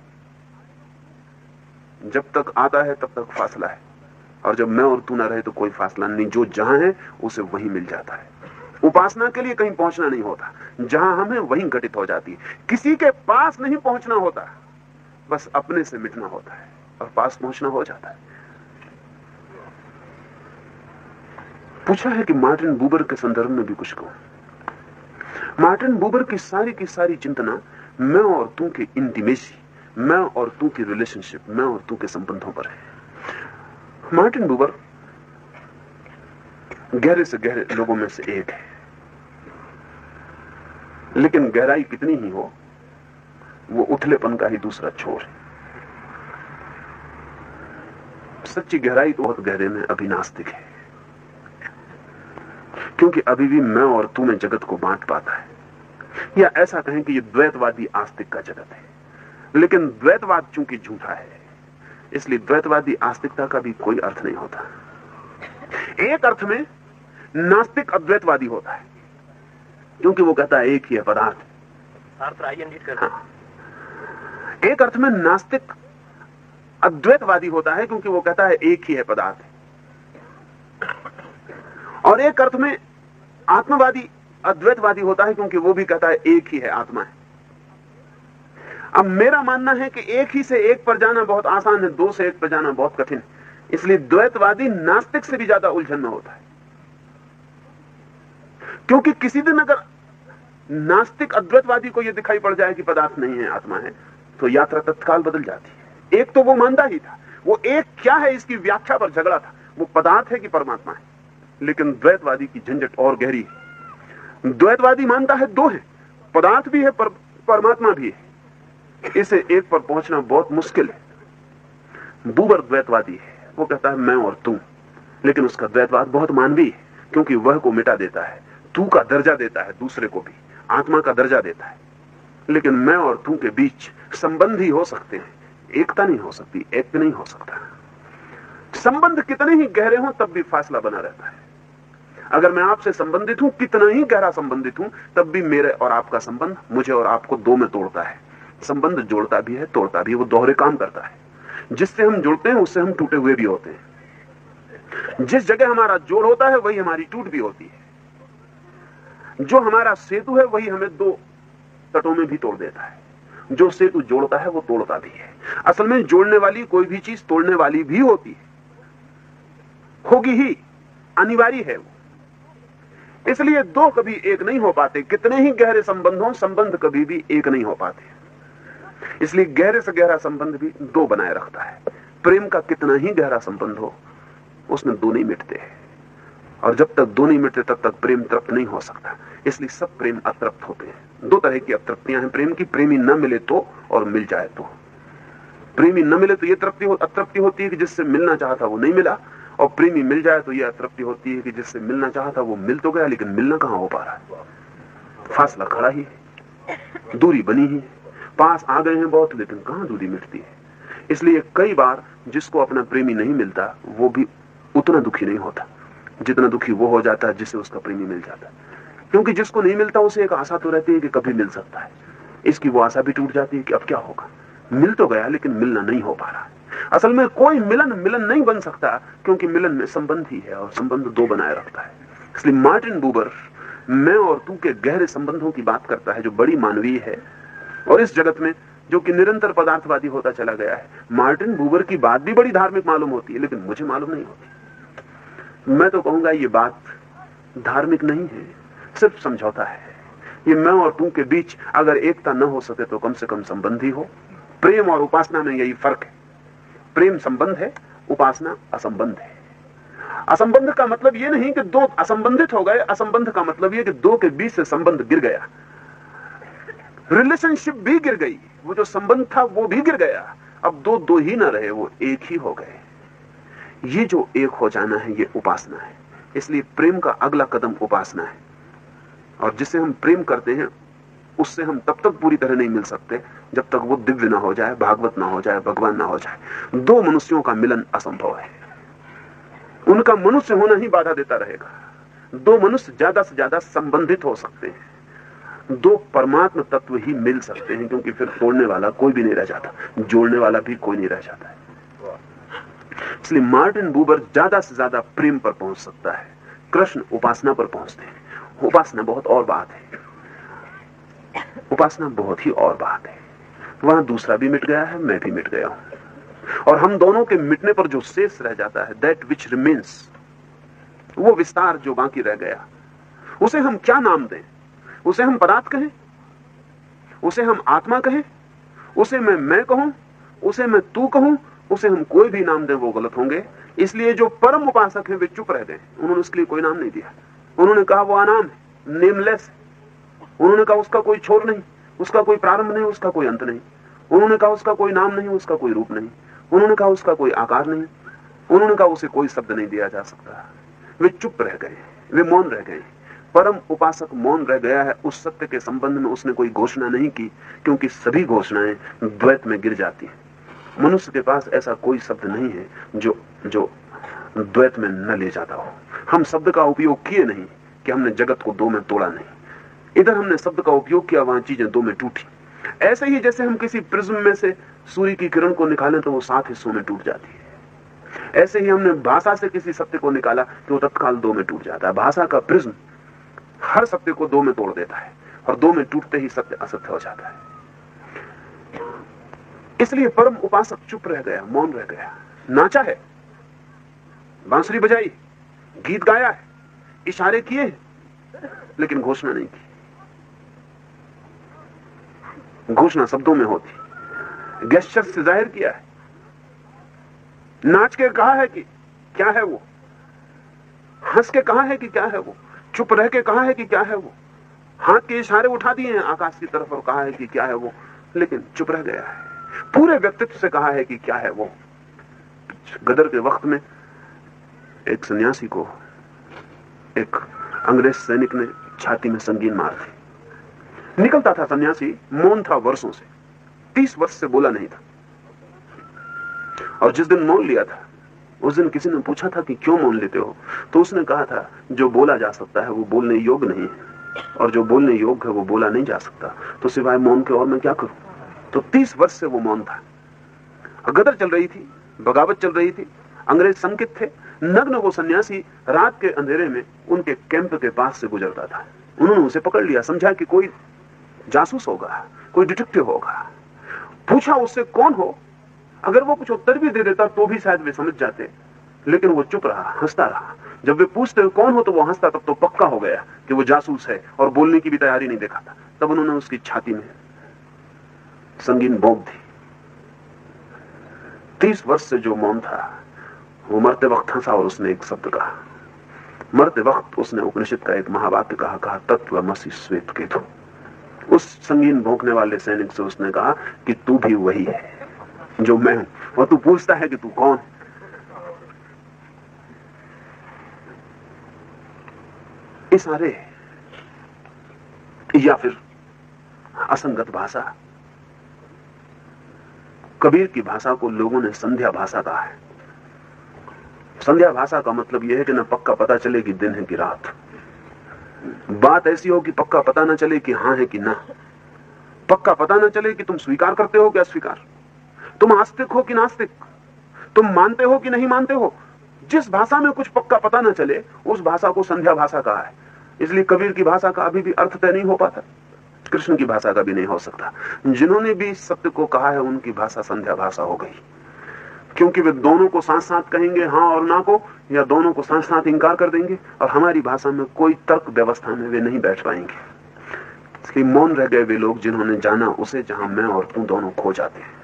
जब तक आता है तब तक फासला है, और जब मैं और तू ना रहे तो कोई फासला नहीं। जो जहां है उसे वहीं मिल जाता है। उपासना के लिए कहीं पहुंचना नहीं होता, जहां हम हैं वहीं घटित हो जाती है। किसी के पास नहीं पहुंचना होता, बस अपने से मिटना होता है और पास पहुंचना हो जाता है। पूछा है कि मार्टिन बूबर के संदर्भ में भी कुछ कहूं। मार्टिन बूबर की सारी चिंतना मैं और तू के इंटीमेसी, मैं और तू की रिलेशनशिप, मैं और तू के संबंधों पर है। मार्टिन बूबर गहरे से गहरे लोगों में से एक है, लेकिन गहराई कितनी ही हो, वो उथलेपन का ही दूसरा छोर है। सच्ची गहराई तो बहुत गहरे में अभी नास्तिक है, क्योंकि अभी भी मैं और तू में जगत को बांट पाता है। या ऐसा कहें कि ये द्वैतवादी आस्तिक का जगत है, लेकिन द्वैतवाद चूंकि झूठा है इसलिए द्वैतवादी आस्तिकता का भी कोई अर्थ नहीं होता। एक अर्थ में नास्तिक अद्वैतवादी होता है, क्योंकि वो कहता है एक ही है पदार्थ। हाँ। एक अर्थ में नास्तिक अद्वैतवादी होता है, क्योंकि वो कहता है एक ही है पदार्थ। और एक अर्थ में आत्मवादी अद्वैतवादी होता है, क्योंकि वो भी कहता है एक ही है, आत्मा है। अब मेरा मानना है कि एक ही से एक पर जाना बहुत आसान है, दो से एक पर जाना बहुत कठिन, इसलिए द्वैतवादी नास्तिक से भी ज्यादा उलझन में होता है। क्योंकि किसी दिन अगर नास्तिक अद्वैतवादी को यह दिखाई पड़ जाए कि पदार्थ नहीं है, आत्मा है, तो यात्रा तत्काल बदल जाती है। एक तो वो मानता ही था, वो एक क्या है इसकी व्याख्या पर झगड़ा था, वो पदार्थ है कि परमात्मा है। लेकिन द्वैतवादी की झंझट और गहरी है। द्वैतवादी मानता है दो है, पदार्थ भी है परमात्मा भी है, इसे एक पर पहुंचना बहुत मुश्किल है। बूबर द्वैतवादी है, वो कहता है मैं और तू, लेकिन उसका द्वैतवाद बहुत मानवीय है, क्योंकि वह को मिटा देता है, तू का दर्जा देता है, दूसरे को भी आत्मा का दर्जा देता है। लेकिन मैं और तू के बीच संबंध ही हो सकते हैं, एकता नहीं हो सकती, एक नहीं हो सकता। संबंध कितने ही गहरे हों तब भी फासला बना रहता है। अगर मैं आपसे संबंधित हूं, कितना ही गहरा संबंधित हूं, तब भी मेरे और आपका संबंध मुझे और आपको दो में तोड़ता है। संबंध जोड़ता भी है, तोड़ता भी है, वो दोहरे काम करता है। जिससे हम जुड़ते हैं उससे हम टूटे हुए भी होते हैं। जिस जगह हमारा जोड़ होता है वही हमारी टूट भी होती है। जो हमारा सेतु है वही हमें दो तटों में भी तोड़ देता है। जो सेतु जोड़ता है वो तोड़ता भी है। असल में जोड़ने वाली कोई भी चीज तोड़ने वाली भी होती है, होगी ही, अनिवार्य है वो। इसलिए दो कभी एक नहीं हो पाते। कितने ही गहरे संबंध हो, संबंध कभी भी एक नहीं हो पाते। इसलिए गहरे से गहरा संबंध भी दो बनाए रखता है। प्रेम का कितना ही गहरा संबंध हो, उसमें दो नहीं मिटते, और जब तक दो नहीं मिटते तब तक प्रेम तृप्त नहीं हो सकता। इसलिए सब प्रेम अतृप्त होते हैं। दो तरह की अतृप्तियां हैं प्रेम की। प्रेमी न मिले तो, और मिल जाए तो। प्रेमी न मिले तो यह अतृप्ति होती है कि जिससे मिलना चाहता वो नहीं मिला, और प्रेमी मिल जाए तो यह अतृप्ति होती है कि जिससे मिलना चाहता वो मिल तो गया, लेकिन मिलना कहां हो पा रहा है। फासला खड़ा ही है, दूरी बनी ही, पास आ गए हैं बहुत, लेकिन कहां दूरी मिटती है। इसलिए कई बार जिसको अपना प्रेमी नहीं मिलता वो भी उतना दुखी नहीं होता जितना दुखी वो हो जाता है जिसे उसका प्रेमी मिल जाता है। क्योंकि जिसको नहीं मिलता उसे एक आशा तो रहती है कि कभी मिल सकता है। इसकी वो आशा भी टूट जाती है कि अब क्या होगा, मिल तो गया लेकिन मिलना नहीं हो पा रहा है। असल में कोई मिलन नहीं बन सकता, क्योंकि मिलन में संबंध ही है, और संबंध दो बनाए रखता है। इसलिए मार्टिन बूबर मैं और तू के गहरे संबंधों की बात करता है, जो बड़ी मानवीय है। और इस जगत में जो कि निरंतर पदार्थवादी होता चला गया है, मार्टिन बूबर की बात भी बड़ी धार्मिक मालूम होती है, लेकिन मुझे मालूम नहीं होती। मैं तो कहूंगा ये बात धार्मिक नहीं है, सिर्फ समझौता है। ये मैं और तू के बीच अगर एकता न हो सके तो कम से कम संबंध ही हो। प्रेम और उपासना में यही फर्क है। प्रेम संबंध है, उपासना असंबंध है। असंबंध का मतलब यह नहीं कि दो असंबंधित हो गए, असंबंध का मतलब यह कि दो के बीच से संबंध गिर गया, रिलेशनशिप भी गिर गई, वो जो संबंध था वो भी गिर गया। अब दो ही ना रहे, वो एक ही हो गए। ये जो एक हो जाना है ये उपासना है। इसलिए प्रेम का अगला कदम उपासना है। और जिसे हम प्रेम करते हैं उससे हम तब तक पूरी तरह नहीं मिल सकते जब तक वो दिव्य ना हो जाए, भागवत ना हो जाए, भगवान ना हो जाए। दो मनुष्यों का मिलन असंभव है, उनका मनुष्य होना ही बाधा देता रहेगा। दो मनुष्य ज्यादा से ज्यादा संबंधित हो सकते हैं, दो परमात्मा तत्व ही मिल सकते हैं, क्योंकि फिर तोड़ने वाला कोई भी नहीं रह जाता, जोड़ने वाला भी कोई नहीं रह जाता है। इसलिए मार्टिन बूबर ज्यादा से ज्यादा प्रेम पर पहुंच सकता है, कृष्ण उपासना पर पहुंचते हैं। उपासना बहुत और बात है, उपासना बहुत ही और बात है। वहां दूसरा भी मिट गया है, मैं भी मिट गया हूं, और हम दोनों के मिटने पर जो शेष रह जाता है, दैट विच रिमेन्स, वो विस्तार जो बाकी रह गया, उसे हम क्या नाम दें? उसे हम पदार्थ कहें, उसे हम आत्मा कहें, उसे मैं कहूं, उसे मैं तू कहूं, उसे हम कोई भी नाम दें वो गलत होंगे। इसलिए जो परम उपासक हैं वे चुप रह गए, उन्होंने उसके लिए कोई नाम नहीं दिया। उन्होंने कहा वो अनाम है, नेमलेस है। उन्होंने कहा उसका कोई छोर नहीं, उसका कोई प्रारंभ नहीं, उसका कोई अंत नहीं। उन्होंने कहा उसका कोई नाम नहीं, उसका कोई रूप नहीं। उन्होंने कहा उसका कोई आकार नहीं, उन्होंने कहा उसे कोई शब्द नहीं दिया जा सकता। वे चुप रह गए, वे मौन रह गए। परम उपासक मौन रह गया है। उस सत्य के संबंध में उसने कोई घोषणा नहीं की, क्योंकि सभी घोषणाएं द्वैत में गिर जाती हैं। मनुष्य के पास ऐसा कोई शब्द नहीं है जो द्वैत में न ले जाता हो। हम शब्द का उपयोग किए नहीं कि हमने जगत को दो में तोड़ा नहीं, इधर हमने शब्द का उपयोग किया, वहां चीजें दो में टूटी। ऐसे ही जैसे हम किसी प्रिज्म में से सूर्य की किरण को निकालें तो वो 7 हिस्सों में टूट जाती है, ऐसे ही हमने भाषा से किसी सत्य को निकाला तो वो तत्काल दो में टूट जाता है। भाषा का प्रिज्म हर सत्य को दो में तोड़ देता है, और दो में टूटते ही सत्य असत्य हो जाता है। इसलिए परम उपासक चुप रह गया, मौन रह गया। नाचा है, बांसुरी बजाई, गीत गाया है, इशारे किए, लेकिन घोषणा नहीं की। घोषणा शब्दों में होती, गेस्चर से जाहिर किया है। नाच के कहा है कि क्या है वो, हंस के कहा है कि क्या है वो, चुप रह के कहा है कि क्या है वो, हाथ के इशारे उठा दिए हैं आकाश की तरफ और कहा है कि क्या है वो, लेकिन चुप रह गया है। पूरे व्यक्तित्व से कहा है कि क्या है वो। गदर के वक्त में एक सन्यासी को एक अंग्रेज सैनिक ने छाती में संगीन मार दी। निकलता था सन्यासी, मौन था वर्षों से, 30 वर्ष से बोला नहीं था। और जिस दिन मौन लिया था, उस दिन किसी ने पूछा था कि क्यों मौन लेते हो, तो उसने कहा था जो बोला जा सकता है वो बोलने योग्य नहीं है, और जो बोलने योग्य है वो बोला नहीं जा सकता, तो सिवाय मौन के और मैं क्या करूं। तो 30 वर्ष से वो मौन था। गदर चल रही थी, बगावत चल रही थी, अंग्रेज संकित थे। नग्न वो सन्यासी रात के अंधेरे में उनके कैंप के पास से गुजरता था। उन्होंने उसे पकड़ लिया, समझा कि कोई जासूस होगा, कोई डिटेक्टिव होगा। पूछा उससे कौन हो, अगर वो कुछ उत्तर भी दे देता तो भी शायद वे समझ जाते, लेकिन वो चुप रहा, हंसता रहा। जब वे पूछते कौन हो तो वो हंसता, तब तो पक्का हो गया कि वो जासूस है और बोलने की भी तैयारी नहीं दिखाता। तब उन्होंने उसकी छाती में संगीन भोंक दी। 30 वर्ष से जो मौन था वो मरते वक्त हंसा और उसने एक शब्द कहा। मरते वक्त उसने उपनिषद का एक महावाक्य कहा, तत्वमसि श्वेत केतु। उस संगीन भोंकने वाले सैनिक से उसने कहा कि तू भी वही है जो मैं हूं, और तू पूछता है कि तू कौन है। इशारे या फिर असंगत भाषा। कबीर की भाषा को लोगों ने संध्या भाषा कहा है। संध्या भाषा का मतलब यह है कि न पक्का पता चले कि दिन है कि रात। बात ऐसी हो कि पक्का पता ना चले कि हां है कि ना, पक्का पता ना चले कि तुम स्वीकार करते हो कि अस्वीकार, तुम आस्तिक हो कि नास्तिक, तुम मानते हो कि नहीं मानते हो। जिस भाषा में कुछ पक्का पता ना चले उस भाषा को संध्या भाषा कहा है। इसलिए कबीर की भाषा का अभी भी अर्थ तय नहीं हो पाता, कृष्ण की भाषा का भी नहीं हो सकता। जिन्होंने भी सत्य को कहा है उनकी भाषा संध्या भाषा हो गई, क्योंकि वे दोनों को साथ साथ कहेंगे, हां और ना को, या दोनों को साथ साथ इंकार कर देंगे, और हमारी भाषा में कोई तर्क व्यवस्था में वे नहीं बैठ पाएंगे। इसलिए मौन रह गए वे लोग जिन्होंने जाना उसे जहां मैं और तू दोनों खो जाते हैं।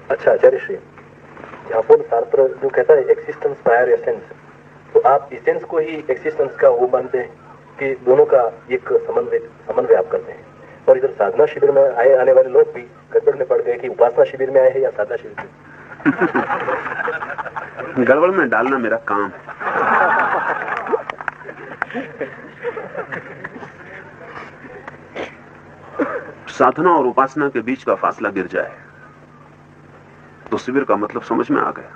अच्छा आचार्य श्री, यहाँ पर सार्त्र जो कहता है एक्सिस्टेंस बायर एसेंस, तो आप एसेंस को ही एक्सिस्टेंस का वो मानते हैं कि दोनों का एक समन्वय आप करते हैं। और इधर साधना शिविर में आने वाले लोग भी गड़बड़ में पड़ गए कि उपासना शिविर में आए हैं या साधना शिविर में। गड़बड़ में डालना मेरा काम है। साधना और उपासना के बीच का फासला गिर जाए तो शिविर का मतलब समझ में आ गया।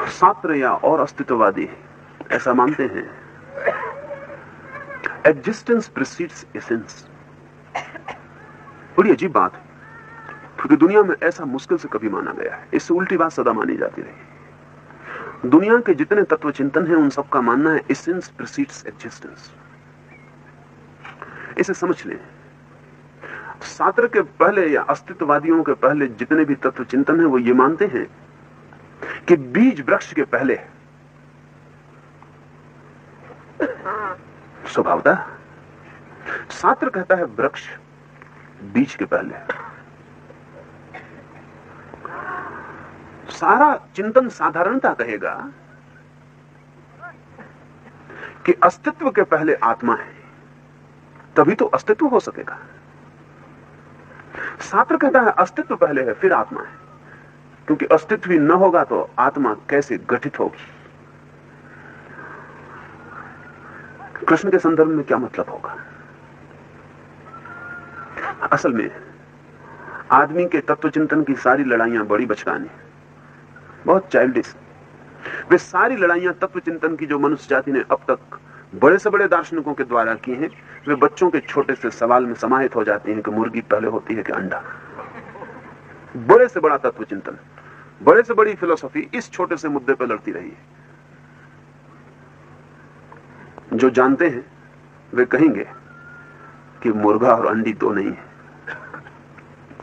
शास्त्र या और अस्तित्ववादी ऐसा मानते हैं एग्जिस्टेंस प्रीसीड्स एसेंस। बड़ी अजीब बात है, क्योंकि दुनिया में ऐसा मुश्किल से कभी माना गया है। इससे उल्टी बात सदा मानी जाती रही। दुनिया के जितने तत्व चिंतन हैं उन सबका मानना है एसेंस प्रीसीड्स एग्जिस्टेंस। इसे समझ लें। शास्त्र के पहले या अस्तित्ववादियों के पहले जितने भी तत्व चिंतन है वो ये मानते हैं कि बीज वृक्ष के पहले स्वभावतः। शास्त्र कहता है वृक्ष बीज के पहले। सारा चिंतन साधारणता कहेगा कि अस्तित्व के पहले आत्मा है, तभी तो अस्तित्व हो सकेगा। सात्र कहता है अस्तित्व पहले है फिर आत्मा है, क्योंकि अस्तित्व ही न होगा तो आत्मा कैसे गठित होगी। कृष्ण के संदर्भ में क्या मतलब होगा? असल में आदमी के तत्वचिंतन की सारी लड़ाइयां बड़ी बचकानी, बहुत चाइल्डिश। वे सारी लड़ाइयां तत्वचिंतन की जो मनुष्य जाति ने अब तक बड़े से बड़े दार्शनिकों के द्वारा की हैं, वे बच्चों के छोटे से सवाल में समाहित हो जाती हैं कि मुर्गी पहले होती है कि अंडा। बड़े से बड़ा तत्वचिंतन, बड़े से बड़ी फिलोसॉफी इस छोटे से मुद्दे पर लड़ती रही है। जो जानते हैं वे कहेंगे कि मुर्गा और अंडी दो नहीं है,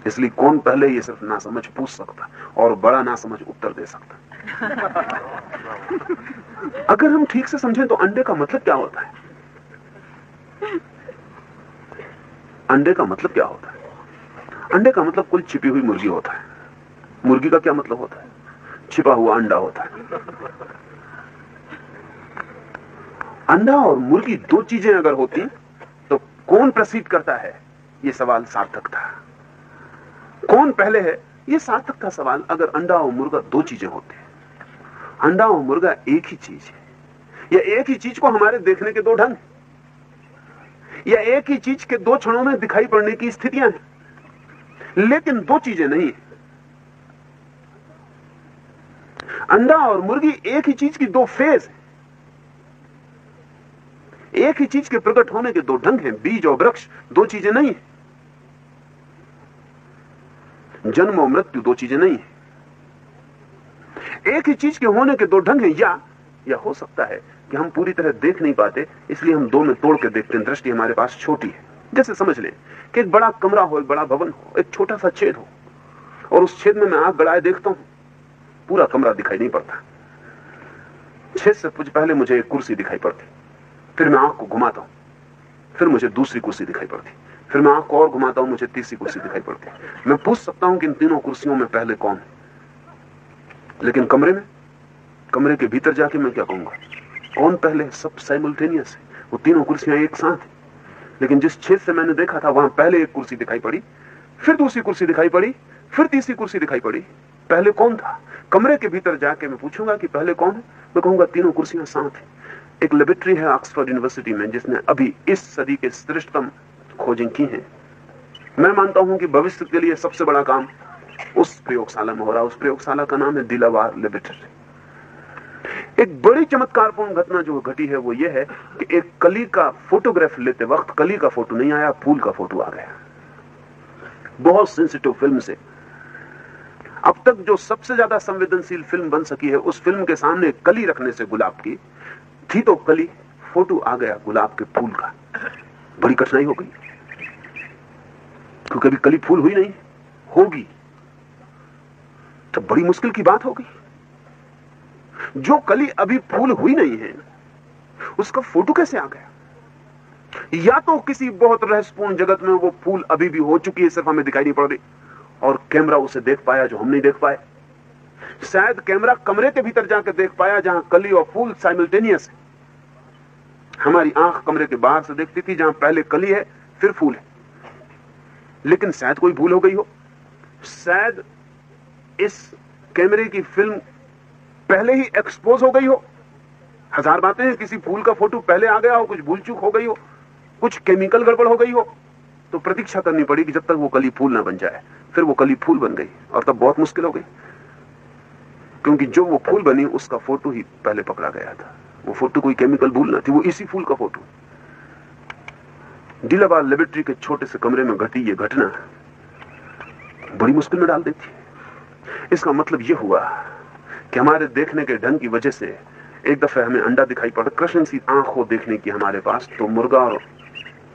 इसलिए कौन पहले ये सिर्फ नासमझ पूछ सकता और बड़ा नासमझ उत्तर दे सकता। अगर हम ठीक से समझें तो अंडे का मतलब क्या होता है? अंडे का मतलब क्या होता है? अंडे का मतलब कुल छिपी हुई मुर्गी होता है। मुर्गी का क्या मतलब होता है? छिपा हुआ अंडा होता है। अंडा और मुर्गी दो चीजें अगर होती तो कौन प्रसिद्ध करता है? यह सवाल सार्थक था। कौन पहले है? यह सार्थक था सवाल अगर अंडा और मुर्गा दो चीजें होती। अंडा और मुर्गा एक ही चीज है, या एक ही चीज को हमारे देखने के दो ढंग, या एक ही चीज के दो क्षणों में दिखाई पड़ने की स्थितियां हैं, लेकिन दो चीजें नहीं है। अंडा और मुर्गी एक ही चीज की दो फेज है, एक ही चीज के प्रकट होने के दो ढंग हैं। बीज और वृक्ष दो चीजें नहीं है, जन्म और मृत्यु दो चीजें नहीं है। एक ही चीज के होने के दो ढंग हैं। या हो सकता है कि हम पूरी तरह देख नहीं पाते, इसलिए हम दो में तोड़ के देखते हैं। दृष्टि हमारे पास छोटी है। जैसे समझ लें कि एक बड़ा कमरा हो, एक बड़ा भवन हो, एक छोटा सा छेद हो, और उस छेद में मैं आंख गड़ाए देखता हूं, पूरा कमरा दिखाई नहीं पड़ता। छेद से कुछ पहले मुझे एक कुर्सी दिखाई पड़ती, फिर मैं आंख को घुमाता हूं, फिर मुझे दूसरी कुर्सी दिखाई पड़ती, फिर मैं आंख को और घुमाता हूं, मुझे तीसरी कुर्सी दिखाई पड़ती। मैं पूछ सकता हूं कि इन तीनों कुर्सियों में पहले कौन है, लेकिन कमरे के भीतर जाके मैं क्या कहूंगा? कौन पहले? सब साइमल्टेनियस है, वो तीनों कुर्सियां एक साथ हैं। लेकिन जिस छेद से मैंने देखा था वहां पहले एक कुर्सी दिखाई पड़ी, फिर दूसरी कुर्सी दिखाई पड़ी, फिर तीसरी कुर्सी दिखाई पड़ी। पहले कौन था? कमरे के भीतर जाके मैं पूछूंगा कि पहले कौन है, मैं कहूंगा तीनों कुर्सियां साथ हैं। एक लेबोरेटरी है ऑक्सफोर्ड यूनिवर्सिटी में जिसने अभी इस सदी के श्रेष्ठतम खोजें की हैं। मैं मानता हूं कि भविष्य के लिए सबसे बड़ा काम उस प्रयोगशाला में हो रहा है। उस प्रयोगशाला का नाम है दिलावार लेबोरेटरी। एक बड़ी चमत्कारपूर्ण घटना जो घटी है वो ये है कि एक कली का फोटोग्राफ लेते वक्त कली का फोटो नहीं आया, फूल का फोटो आ गया। बहुत सेंसिटिव फिल्म से अब तक जो सबसे ज्यादा संवेदनशील फिल्म बन सकी है, उस फिल्म के सामने कली रखने से गुलाब की थी तो कली फोटो आ गया गुलाब के फूल का। बड़ी कठिनाई हो गई क्योंकि अभी कली फूल हुई नहीं, होगी तो बड़ी मुश्किल की बात होगी। जो कली अभी फूल हुई नहीं है उसका फोटो कैसे आ गया? या तो किसी बहुत रहस्यपूर्ण जगत में वो फूल अभी भी हो चुकी है, सिर्फ हमें दिखाई नहीं पड़ रही, और कैमरा उसे देख पाया जो हम नहीं देख पाए। शायद कैमरा कमरे के भीतर जाकर देख पाया जहां कली और फूल साइमल्टेनियस है। हमारी आंख कमरे के बाहर से देखती थी जहां पहले कली है फिर फूल है। लेकिन शायद कोई भूल हो गई हो, शायद इस कैमरे की फिल्म पहले ही एक्सपोज हो गई हो। हजार बातें हैं, किसी फूल का फोटो पहले आ गया हो, कुछ भूल चूक हो गई हो, कुछ केमिकल गड़बड़ हो गई हो, तो प्रतीक्षा करनी पड़ेगी जब तक वो कली फूल ना बन जाए। फिर वो कली फूल बन गई और तब बहुत मुश्किल हो गई, क्योंकि जो वो फूल बनी उसका फोटो ही पहले पकड़ा गया था। वो फोटो कोई केमिकल भूल ना थी, वो इसी फूल का फोटो। दिलावार लेबोरेटरी के छोटे से कमरे में घटी ये घटना बड़ी मुश्किल में डाल देती है। इसका मतलब यह हुआ कि हमारे देखने के ढंग की वजह से एक दफे हमें अंडा दिखाई पड़ा। कृष्ण सी आंख हो देखने की हमारे पास, तो मुर्गा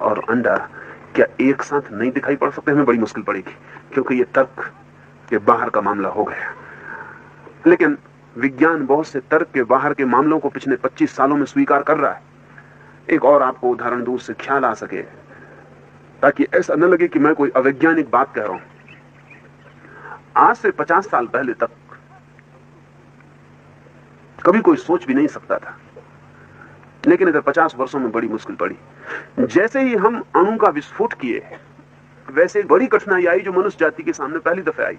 और अंडा क्या एक साथ नहीं दिखाई पड़ सकते? हमें बड़ी मुश्किल पड़ेगी, क्योंकि ये तर्क के बाहर का मामला हो गया। लेकिन विज्ञान बहुत से तर्क के बाहर के मामलों को पिछले 25 सालों में स्वीकार कर रहा है। एक और आपको उदाहरण दूर से ख्याल आ सके, ताकि ऐसा न लगे कि मैं कोई अवैज्ञानिक बात कह रहा हूं। आज से 50 साल पहले तक कभी कोई सोच भी नहीं सकता था, लेकिन इधर 50 वर्षों में बड़ी मुश्किल पड़ी। जैसे ही हम अणु का विस्फोट किए, वैसे बड़ी कठिनाई आई जो मनुष्य जाति के सामने पहली दफे आई,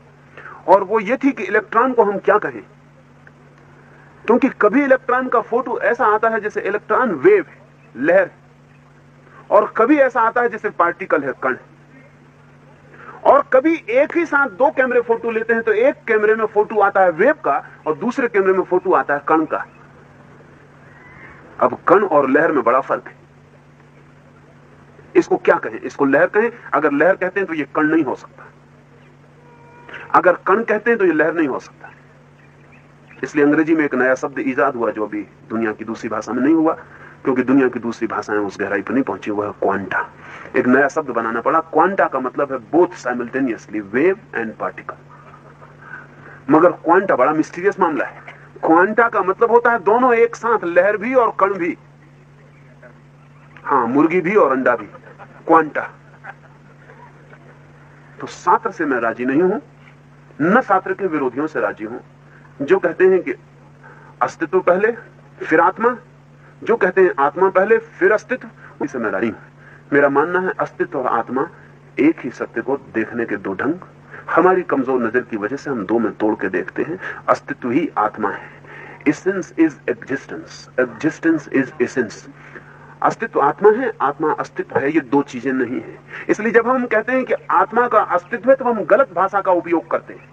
और वो ये थी कि इलेक्ट्रॉन को हम क्या कहें। क्योंकि कभी इलेक्ट्रॉन का फोटो ऐसा आता है जैसे इलेक्ट्रॉन वेव है, लहर, और कभी ऐसा आता है जैसे पार्टिकल है, कण। और कभी एक ही साथ दो कैमरे फोटो लेते हैं तो एक कैमरे में फोटो आता है वेव का और दूसरे कैमरे में फोटो आता है कण का। अब कण और लहर में बड़ा फर्क है। इसको क्या कहें? इसको लहर कहें। अगर लहर कहते हैं तो ये कण नहीं हो सकता, अगर कण कहते हैं तो ये लहर नहीं हो सकता। इसलिए अंग्रेजी में एक नया शब्द ईजाद हुआ जो अभी दुनिया की दूसरी भाषा में नहीं हुआ, क्योंकि दुनिया की दूसरी भाषाएं उस गहराई पर नहीं पहुंची, वह है क्वांटा। एक नया शब्द बनाना पड़ा। क्वांटा का मतलब है both simultaneously, wave and particle. मगर क्वांटा बड़ा मिस्टीरियस मामला है। क्वांटा का मतलब होता है दोनों एक साथ, लहर भी और कण भी, हाँ, मुर्गी भी और अंडा भी, क्वांटा। तो शास्त्र से मैं राजी नहीं हूं, न शास्त्र के विरोधियों से राजी हूं, जो कहते हैं कि अस्तित्व पहले फिर आत्मा, जो कहते हैं आत्मा पहले फिर अस्तित्व, इसे मैं राजी हूं। मेरा मानना है अस्तित्व और आत्मा एक ही सत्य को देखने के दो ढंग। हमारी कमजोर नजर की वजह से हम दो में तोड़ के देखते हैं। अस्तित्व ही आत्मा है। Essence is existence, existence is essence. अस्तित्व आत्मा है, आत्मा अस्तित्व है, ये दो चीजें नहीं है। इसलिए जब हम कहते हैं कि आत्मा का अस्तित्व है तो हम गलत भाषा का उपयोग करते हैं।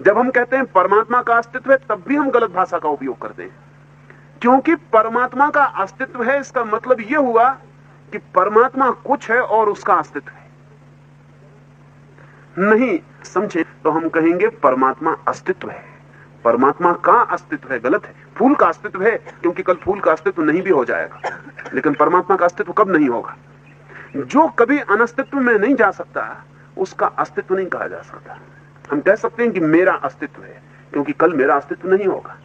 जब हम कहते हैं परमात्मा का अस्तित्व है तब भी हम गलत भाषा का उपयोग करते हैं, क्योंकि परमात्मा का अस्तित्व है इसका मतलब यह हुआ कि परमात्मा कुछ है और उसका अस्तित्व है। नहीं समझे तो हम कहेंगे परमात्मा अस्तित्व है, परमात्मा का अस्तित्व है। गलत है। फूल का अस्तित्व है, क्योंकि कल फूल का अस्तित्व नहीं भी हो जाएगा, लेकिन परमात्मा का अस्तित्व कब नहीं होगा? जो कभी अनस्तित्व में नहीं जा सकता उसका अस्तित्व नहीं कहा जा सकता। हम कह सकते हैं कि मेरा अस्तित्व है, क्योंकि कल मेरा अस्तित्व नहीं होगा,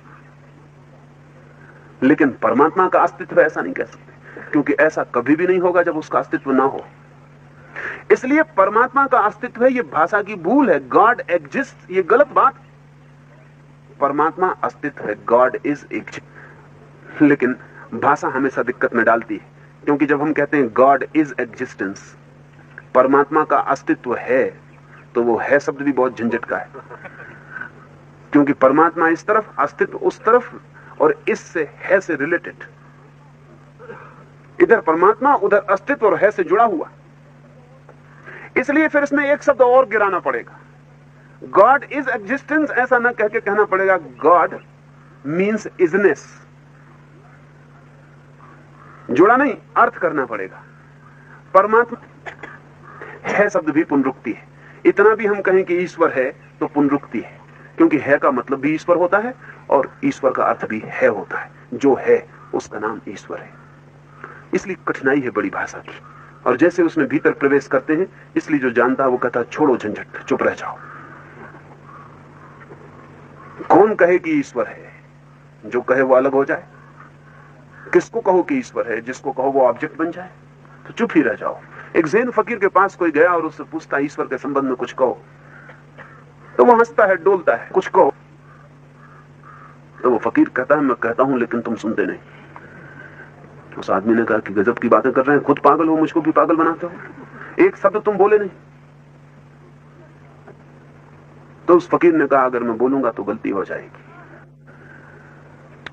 लेकिन परमात्मा का अस्तित्व ऐसा नहीं कह सकते, क्योंकि ऐसा कभी भी नहीं होगा जब उसका अस्तित्व ना हो। इसलिए परमात्मा का अस्तित्व है, ये भाषा की भूल है। गॉड एग्जिस्ट, ये गलत बात। परमात्मा अस्तित्व है, गॉड इज एग्जिस्ट। लेकिन भाषा हमेशा दिक्कत में डालती है, क्योंकि जब हम कहते हैं गॉड इज एग्जिस्टेंस, परमात्मा का अस्तित्व है, तो वो है शब्द भी बहुत झंझट का है, क्योंकि परमात्मा इस तरफ, अस्तित्व उस तरफ, और इससे है से रिलेटेड। इधर परमात्मा, उधर अस्तित्व और है से जुड़ा हुआ। इसलिए फिर इसमें एक शब्द और गिराना पड़ेगा। गॉड इज एग्जिस्टेंस ऐसा न कह के कहना पड़ेगा गॉड मीन्स इजनेस। जुड़ा नहीं, अर्थ करना पड़ेगा। परमात्मा है शब्द भी पुनरुक्ति है। इतना भी हम कहें कि ईश्वर है तो पुनरुक्ति है, क्योंकि है का मतलब भी ईश्वर होता है और ईश्वर का अर्थ भी है होता है। जो है उसका नाम ईश्वर है। इसलिए कठिनाई है बड़ी भाषा की, और जैसे उसमें भीतर प्रवेश करते हैं, इसलिए जो जानता है वो कहता है छोड़ो झंझट, चुप रह जाओ। कौन कहे कि ईश्वर है? जो कहे वो अलग हो जाए। किसको कहो कि ईश्वर है? जिसको कहो वो ऑब्जेक्ट बन जाए। तो चुप ही रह जाओ। एक ज़ैन फकीर के पास कोई गया और उससे पूछता ईश्वर के संबंध में कुछ कहो, तो वो हंसता है, डोलता है, कुछ कहो। तो वो फकीर कहता है मैं कहता हूं लेकिन तुम सुनते नहीं। उस आदमी ने कहा कि गजब की बातें कर रहे हैं, खुद पागल हो, मुझको भी पागल बनाते हो, एक शब्द तुम बोले नहीं। तो उस फकीर ने कहा अगर मैं बोलूंगा तो गलती हो जाएगी,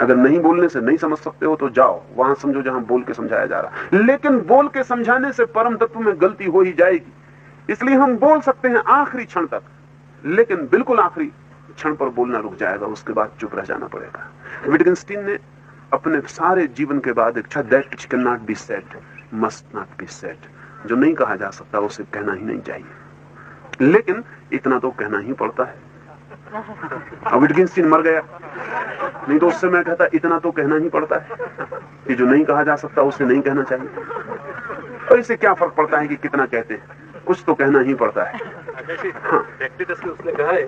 अगर नहीं बोलने से नहीं समझ सकते हो तो जाओ वहां समझो जहां बोल के समझाया जा रहा। लेकिन बोल के समझाने से परम तत्व में गलती हो ही जाएगी। इसलिए हम बोल सकते हैं आखिरी क्षण तक, लेकिन बिल्कुल आखिरी क्षण पर बोलना रुक जाएगा, उसके बाद चुप रह जाना पड़ेगा। विटगेंस्टीन ने अपने सारे जीवन के बाद एक that which cannot be said must not be said, जो नहीं कहा जा सकता उसे कहना ही नहीं चाहिए, लेकिन इतना तो कहना ही पड़ता है। अब विटगेंस्टीन मर गया, नहीं तो उससे मैं कहता इतना तो कहना ही पड़ता है कि जो नहीं कहा जा सकता उसे नहीं कहना चाहिए। और इससे क्या फर्क पड़ता है कि कितना कहते हैं, कुछ तो कहना ही पड़ता है। हाँ, उसने कहा है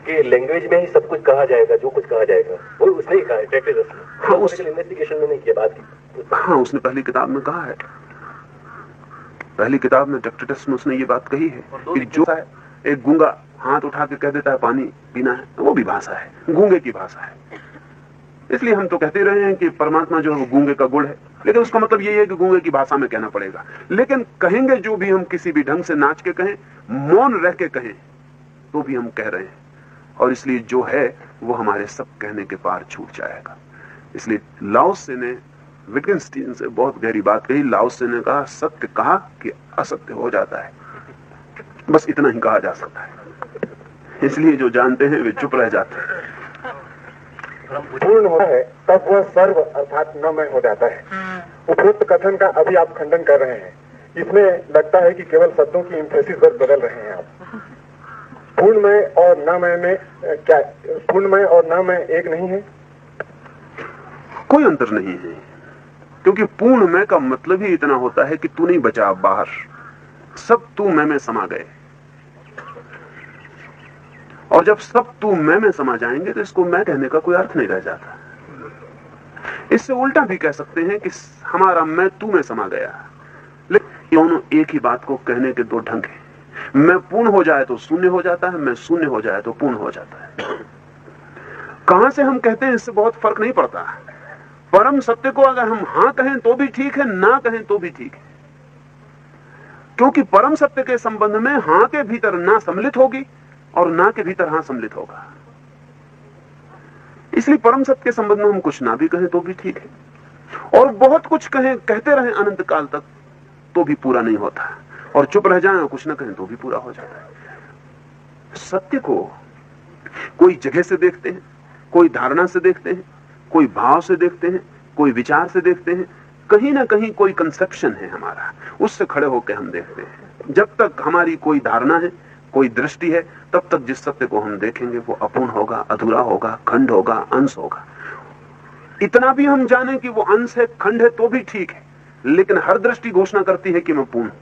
कि लैंग्वेज में ही सब कुछ कहा जाएगा, जो कुछ कहा जाएगा वो उसने ही कहा है। हाँ, उस इन्वेस्टिगेशन में नहीं किया बात की। हाँ, उसने पहली किताब में कहा है, पहली किताब में टेक्टिटस में उसने ये बात कही है कि जो है एक गूंगा हाथ उठा के कह देता है पानी पीना है, तो वो भी भाषा है, गूंगे की भाषा है। इसलिए हम तो कहते रहे हैं कि परमात्मा जो है वो गूंगे का गुड़ है, लेकिन उसका मतलब ये है कि गूंगे की भाषा में कहना पड़ेगा। लेकिन कहेंगे जो भी हम किसी भी ढंग से नाच के कहें, मौन रह के कहें, तो भी हम कह रहे हैं। और इसलिए जो है वो हमारे सब कहने के पार छूट जाएगा। इसलिए लाओ से ने विटगेनस्टीन से बहुत गहरी बात कही। लाओ से ने कहा, सत्य कहा कि असत्य हो जाता है, बस इतना ही कहा जा सकता है। इसलिए जो जानते हैं वे चुप रह जाते हैं। पूर्ण होता है तब वह सर्व अर्थात नमय हो जाता है। उपरोक्त कथन का अभी आप खंडन कर रहे हैं। इसमें लगता है कि केवल शब्दों की एम्फेसिस पर बदल रहे हैं आप। पूर्णमय और नमय में क्या पूर्णमय और नमय एक नहीं है? कोई अंतर नहीं है, क्योंकि पूर्णमय का मतलब ही इतना होता है कि तू नहीं बचा बाहर, सब तू मैं में समा गए। और जब सब तू मैं में समा जाएंगे तो इसको मैं कहने का कोई अर्थ नहीं रह जाता। इससे उल्टा भी कह सकते हैं कि हमारा मैं तू में समा गया। लेकिन दोनों एक ही बात को कहने के दो ढंग हैं। मैं पूर्ण हो जाए तो शून्य हो जाता है, मैं शून्य हो जाए तो पूर्ण हो जाता है। कहां से हम कहते हैं इससे बहुत फर्क नहीं पड़ता। परम सत्य को अगर हम हां कहें तो भी ठीक है, ना कहें तो भी ठीक है, क्योंकि परम सत्य के संबंध में हां के भीतर ना सम्मिलित होगी और ना के भीतर हां सम्मिलित होगा। इसलिए परम सत्य के संबंध में हम कुछ ना भी कहें तो भी ठीक है, और बहुत कुछ कहें, कहते रहें अनंत काल तक तो भी पूरा नहीं होता, और चुप रह जाएं और कुछ ना कहें तो भी पूरा हो जाता है। सत्य को कोई जगह से देखते हैं, कोई धारणा से देखते हैं, कोई भाव से देखते हैं, कोई विचार से देखते हैं, कहीं ना कहीं कोई कंसेप्शन है हमारा, उससे खड़े होकर हम देखते हैं। जब तक हमारी कोई धारणा है, कोई दृष्टि है, तब तक जिस सत्य को हम देखेंगे वो अपूर्ण होगा, अधूरा होगा, खंड होगा, अंश होगा। इतना भी हम जाने कि वो अंश है, खंड है, तो भी ठीक है, लेकिन हर दृष्टि घोषणा करती है कि मैं पूर्ण हूं।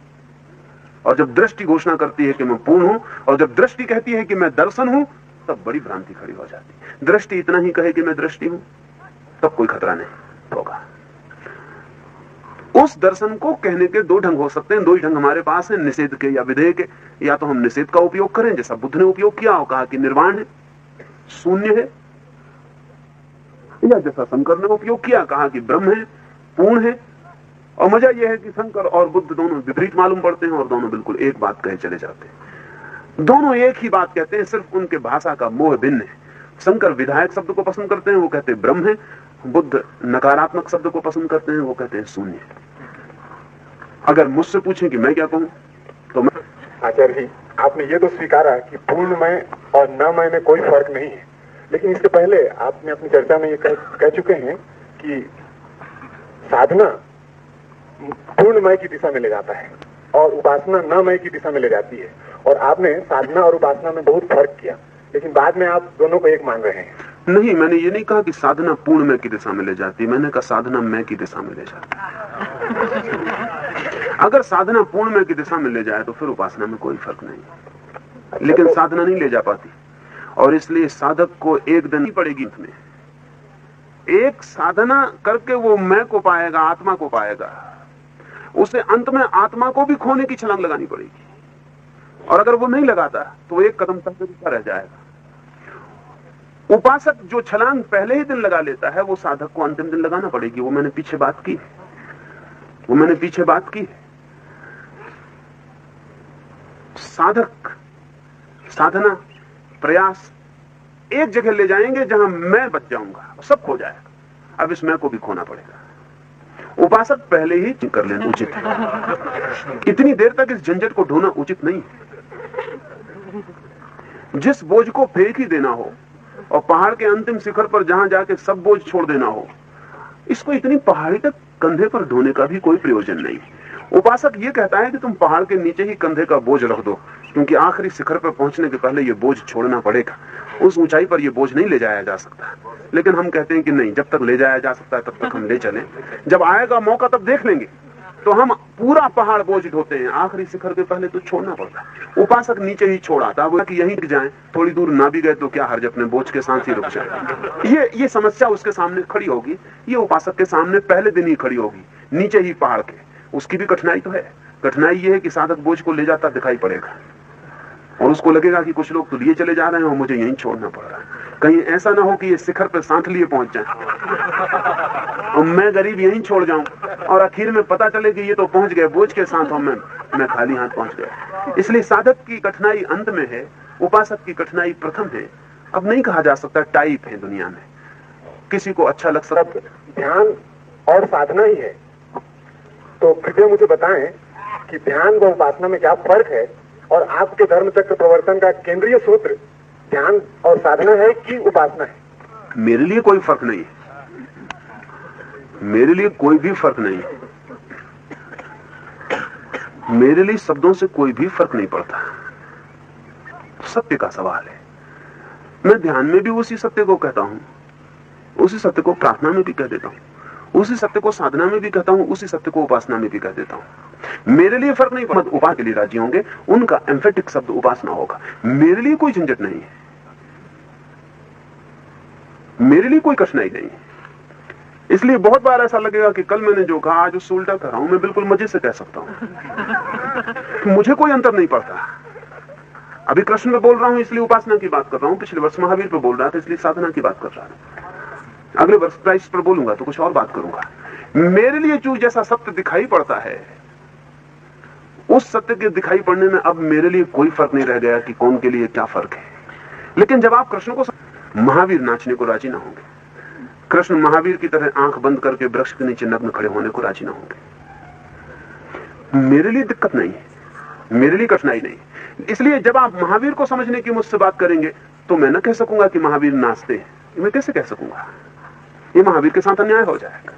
और जब दृष्टि घोषणा करती है कि मैं पूर्ण हूं, और जब दृष्टि कहती है कि मैं दर्शन हूं, तब बड़ी भ्रांति खड़ी हो जाती है। दृष्टि इतना ही कहे कि मैं दृष्टि हूं, तब कोई खतरा नहीं होगा। उस दर्शन को कहने के दो ढंग हो सकते हैं, दो ही ढंग हमारे पास है, निषेध के या विधेय के। या तो हम निषेध का उपयोग करें जैसा बुद्ध ने उपयोग किया और कहा कि निर्वाण है, शून्य है, या जैसा शंकर ने उपयोग किया, कहा कि ब्रह्म है, पूर्ण है। और मजा यह है कि शंकर और बुद्ध दोनों विपरीत मालूम पड़ते हैं और दोनों बिल्कुल एक बात कहे चले जाते हैं। दोनों एक ही बात कहते हैं, सिर्फ उनके भाषा का मोह भिन्न है। शंकर विधायक शब्द को पसंद करते हैं, वो कहते हैं ब्रह्म है। बुद्ध नकारात्मक शब्द को पसंद करते हैं, वो कहते हैं शून्य। अगर मुझसे पूछें कि मैं क्या कहूं तो मैं आचार्य जी, आपने ये तो स्वीकारा कि पूर्णमय और नमय में कोई फर्क नहीं है, लेकिन इससे पहले आपने अपनी चर्चा में ये कह चुके हैं कि साधना पूर्णमय की दिशा में ले जाता है और उपासना नमय की दिशा में ले जाती है। और आपने साधना और उपासना में बहुत फर्क किया, लेकिन बाद में आप दोनों को एक मान रहे हैं। नहीं, मैंने ये नहीं कहा कि साधना पूर्णमय की दिशा में ले जाती है, मैंने कहा साधना मैं की दिशा में ले जाती है। अगर साधना पूर्णमय की दिशा में ले जाए तो फिर उपासना में कोई फर्क नहीं, लेकिन साधना नहीं ले जा पाती, और इसलिए साधक को एक दिन ही पड़ेगी। इसमें एक साधना करके वो मैं को पाएगा, आत्मा को पाएगा, उसे अंत में आत्मा को भी खोने की छलांग लगानी पड़ेगी। और अगर वो नहीं लगाता तो एक कदम तक रह जाएगा। उपासक जो छलांग पहले ही दिन लगा लेता है, वो साधक को अंतिम दिन लगाना पड़ेगी। वो मैंने पीछे बात की, साधक साधना प्रयास एक जगह ले जाएंगे जहां मैं बच जाऊंगा, सब खो जाएगा। अब इस मैं को भी खोना पड़ेगा। उपासक पहले ही कर लेना उचित है। इतनी देर तक इस झंझट को ढोना उचित नहीं है। जिस बोझ को फेंक ही देना हो और पहाड़ के अंतिम शिखर पर जहां जाके सब बोझ छोड़ देना हो, इसको इतनी पहाड़ी तक कंधे पर ढोने का भी कोई प्रयोजन नहीं। उपासक ये कहता है कि तुम पहाड़ के नीचे ही कंधे का बोझ रख दो, क्योंकि आखिरी शिखर पर पहुंचने के पहले ये बोझ छोड़ना पड़ेगा। उस ऊंचाई पर ये बोझ नहीं ले जाया जा सकता। लेकिन हम कहते हैं कि नहीं, जब तक ले जाया जा सकता है तब तक हम ले चलें, जब आएगा मौका तब देख लेंगे। तो हम पूरा पहाड़ बोझ ढोते हैं, आखिरी शिखर के पहले तो छोड़ना पड़ता है। उपासक नीचे ही छोड़ाता है, वो कि यहीं जाएं, थोड़ी दूर ना भी गए तो क्या हर्ज, अपने बोझ के साथ ही रुक जाए। ये समस्या उसके सामने खड़ी होगी, ये उपासक के सामने पहले दिन ही खड़ी होगी, नीचे ही पहाड़ के। उसकी भी कठिनाई तो है। कठिनाई ये है कि साधक बोझ को ले जाता दिखाई पड़ेगा और उसको लगेगा कि कुछ लोग तो लिए चले जा रहे हैं और मुझे यहीं छोड़ना पड़ रहा है। कहीं ऐसा ना हो कि ये शिखर पे सांठ लिए पहुंच जाए और मैं गरीब यहीं छोड़ जाऊं और आखिर में पता चले कि ये तो पहुंच गए बोझ के साथ और मैं खाली हाथ पहुंच गया। इसलिए साधक की कठिनाई अंत में है, उपासक की कठिनाई प्रथम है। अब नहीं कहा जा सकता टाइप है दुनिया में, किसी को अच्छा लग सकता। ध्यान और साधना ही है, तो कृपया मुझे बताएं कि ध्यान व उपासना में क्या फर्क है, और आपके धर्म चक्र प्रवर्तन का केंद्रीय सूत्र ध्यान और साधना है कि उपासना है? मेरे लिए कोई फर्क नहीं है, मेरे लिए कोई भी फर्क नहीं है, मेरे लिए शब्दों से कोई भी फर्क नहीं पड़ता। सत्य का सवाल है। मैं ध्यान में भी उसी सत्य को कहता हूं, उसी सत्य को प्रार्थना में भी कह देता हूं, उसी सत्य को साधना में भी कहता हूं, उसी सत्य को उपासना में भी कह देता हूं। मेरे लिए फर्क नहीं पड़ता। उपासना के लिए राजी होंगे, उनका एम्फेटिक शब्द उपासना होगा। मेरे लिए कोई झंझट नहीं है, मेरे लिए कोई कठिनाई नहीं है। इसलिए बहुत बार ऐसा लगेगा कि कल मैंने जो कहा आज उससे उल्टा कर रहा हूं। मैं बिल्कुल मजे से कह सकता हूं, मुझे कोई अंतर नहीं पड़ता। अभी कृष्ण पे बोल रहा हूं इसलिए उपासना की बात कर रहा हूं, पिछले वर्ष महावीर पे बोल रहा था इसलिए साधना की बात कर रहा था, अगले वर्ष क्राइस्ट पर बोलूंगा तो कुछ और बात करूंगा। मेरे लिए जो जैसा सत्य दिखाई पड़ता है, उस सत्य के दिखाई पड़ने में अब मेरे लिए कोई फर्क नहीं रह गया कि कौन के लिए क्या फर्क है। लेकिन जब आप कृष्ण को, महावीर नाचने को राजी ना होंगे, कृष्ण महावीर की तरह आंख बंद करके वृक्ष के नीचे नग्न खड़े होने को राजी ना होंगे। मेरे लिए दिक्कत नहीं है, मेरे लिए कठिनाई नहीं। इसलिए जब आप महावीर को समझने की मुझसे बात करेंगे तो मैं न कह सकूंगा कि महावीर नाचते हैं, मैं कैसे कह सकूंगा, ये महावीर के साथ अन्याय हो जाएगा।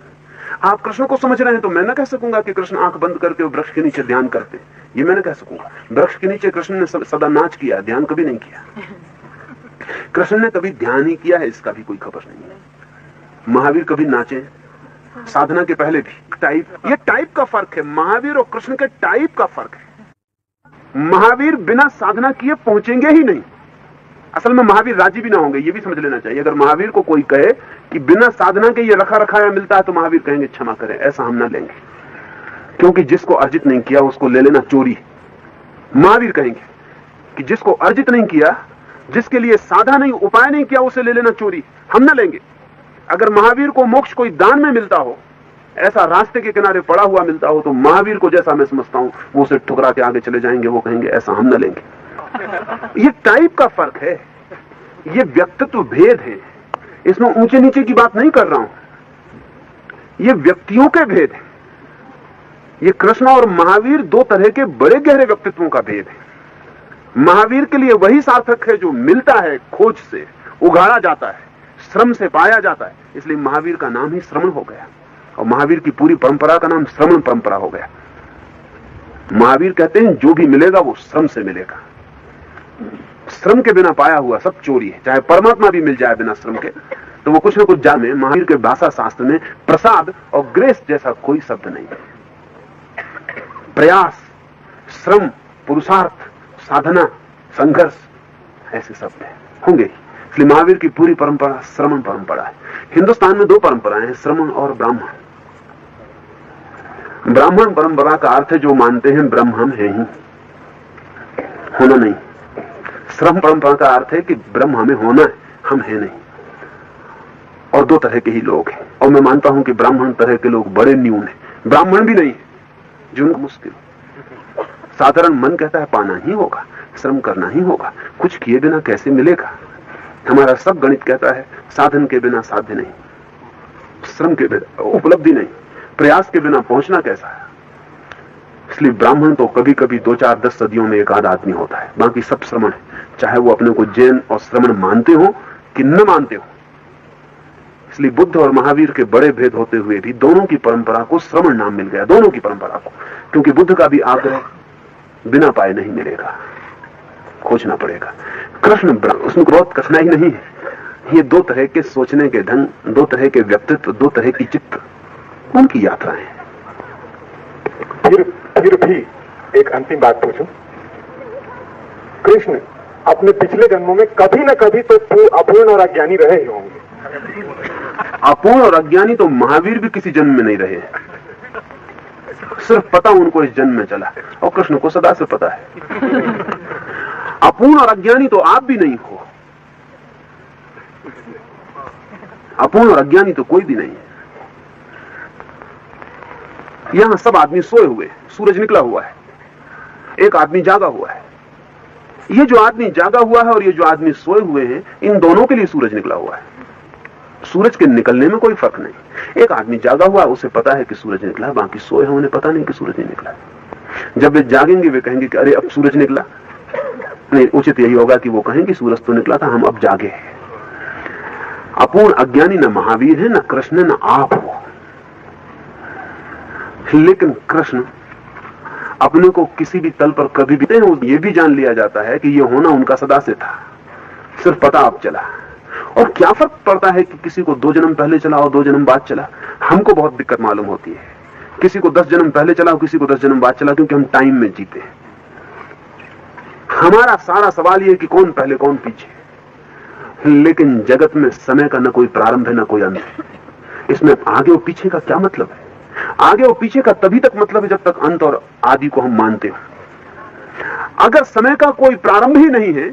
आप कृष्ण को समझ रहे हैं तो मैं न कह सकूंगा कि कृष्ण आंख बंद करके वृक्ष के नीचे ध्यान करते, ये मैं न कह सकूंगा। वृक्ष के नीचे कृष्ण ने सदा नाच किया, ध्यान कभी नहीं किया। कृष्ण ने कभी ध्यान ही किया है इसका भी कोई खबर नहीं है। महावीर कभी नाचे, साधना के पहले भी। टाइप, ये टाइप का फर्क है, महावीर और कृष्ण के टाइप का फर्क है। महावीर बिना साधना किए पहुंचेंगे ही नहीं। असल में महावीर राजी भी ना होंगे, ये भी समझ लेना चाहिए। अगर महावीर को कोई कहे कि बिना साधना के ये रखा रखाया मिलता है तो महावीर कहेंगे क्षमा करें, ऐसा हम ना लेंगे, क्योंकि जिसको अर्जित नहीं किया उसको ले लेना चोरी। महावीर कहेंगे कि जिसको अर्जित नहीं किया, जिसके लिए साधा नहीं, उपाय नहीं किया, उसे ले लेना चोरी, हम ना लेंगे। अगर महावीर को मोक्ष कोई दान में मिलता हो, ऐसा रास्ते के किनारे पड़ा हुआ मिलता हो, तो महावीर को जैसा मैं समझता हूं वो उसे ठुकरा के आगे चले जाएंगे। वो कहेंगे ऐसा हम न लेंगे। ये टाइप का फर्क है, ये व्यक्तित्व भेद है। इसमें ऊंचे नीचे की बात नहीं कर रहा हूं, ये व्यक्तियों के भेद है। ये कृष्ण और महावीर दो तरह के बड़े गहरे व्यक्तित्वों का भेद है। महावीर के लिए वही सार्थक है जो मिलता है, खोज से उगाड़ा जाता है, श्रम से पाया जाता है। इसलिए महावीर का नाम ही श्रमण हो गया और महावीर की पूरी परंपरा का नाम श्रमण परंपरा हो गया। महावीर कहते हैं जो भी मिलेगा वो श्रम से मिलेगा, श्रम के बिना पाया हुआ सब चोरी है। चाहे परमात्मा भी मिल जाए बिना श्रम के तो वो कुछ न कुछ जाने। महावीर के भाषा शास्त्र में प्रसाद और ग्रेस जैसा कोई शब्द नहीं है। प्रयास, श्रम, पुरुषार्थ, साधना, संघर्ष, ऐसे शब्द होंगे। इसलिए महावीर की पूरी परंपरा श्रमण परंपरा है। हिंदुस्तान में दो परंपराएं हैं, श्रमण और ब्राह्मण। ब्राह्मण परंपरा का अर्थ है जो मानते हैं ब्रह्म हम है ही, होना नहीं। श्रम परंपरा का अर्थ है कि ब्रह्म हमें होना है, हम है नहीं। और दो तरह के ही लोग हैं। और मैं मानता हूं कि ब्राह्मण तरह के लोग बड़े न्यून हैं, ब्राह्मण भी नहीं है, जिनको मुश्किल। साधारण मन कहता है पाना ही होगा, श्रम करना ही होगा, कुछ किए बिना कैसे मिलेगा। हमारा सब गणित कहता है साधन के बिना साध्य नहीं, श्रम के बिना उपलब्धि नहीं, प्रयास के बिना पहुंचना कैसा है। इसलिए ब्राह्मण तो कभी कभी 2, 4, 10 सदियों में एक आध आदमी होता है, बाकी सब श्रमण है। चाहे वो अपने को जैन और श्रमण मानते हो कि न मानते हो। इसलिए बुद्ध और महावीर के बड़े भेद होते हुए भी दोनों की परंपरा को श्रमण नाम मिल गया, दोनों की परंपरा को। क्योंकि बुद्ध का भी आग्रह बिना पाए नहीं मिलेगा, खोजना पड़ेगा। कृष्ण उसमें बहुत कठिनाई नहीं है। ये दो तरह के सोचने के ढंग, दो तरह के व्यक्तित्व, दो तरह की चित्त, उनकी यात्रा है। फिर भी एक अंतिम बात पूछूं, कृष्ण अपने पिछले जन्मों में कभी न कभी तो अपूर्ण और अज्ञानी रहे ही होंगे। अपूर्ण और अज्ञानी तो महावीर भी किसी जन्म में नहीं रहे, सिर्फ पता उनको इस जन्म में चला, और कृष्ण को सदा से पता है। अपूर्ण और अज्ञानी तो आप भी नहीं हो, अपूर्ण और अज्ञानी तो कोई भी नहीं है। यहां सब आदमी सोए हुए, सूरज निकला हुआ है, एक आदमी जागा हुआ है। ये जो आदमी जागा हुआ है और ये जो आदमी सोए हुए हैं, इन दोनों के लिए सूरज निकला हुआ है। सूरज के निकलने में कोई फर्क नहीं। एक आदमी जागा हुआ है, उसे पता है कि सूरज निकला है, बाकी सोए हैं उन्हें पता नहीं कि सूरज नहीं निकला है। जब वे जागेंगे वे कहेंगे कि अरे अब सूरज निकला। नहीं, उचित यही होगा कि वो कहेंगे सूरज तो निकला था, हम अब जागे। अपूर्ण अज्ञानी न महावीर है, न कृष्ण, न आप हो। लेकिन कृष्ण अपने को किसी भी तल पर कभी भी ये भी जान लिया जाता है कि ये होना उनका सदा से था, सिर्फ पता अब चला। और क्या फर्क पड़ता है कि किसी को 2 जन्म पहले चला और 2 जन्म बाद चला। हमको बहुत दिक्कत मालूम होती है किसी को 10 जन्म पहले चला और किसी को 10 जन्म बाद चला, क्योंकि हम टाइम में जीते हैं। हमारा सारा सवाल यह है कि कौन पहले कौन पीछे। लेकिन जगत में समय का न कोई प्रारंभ है न कोई अंत है। इसमें आगे और पीछे का क्या मतलब है? आगे और पीछे का तभी तक मतलब है जब तक अंत और आदि को हम मानते हो। अगर समय का कोई प्रारंभ ही नहीं है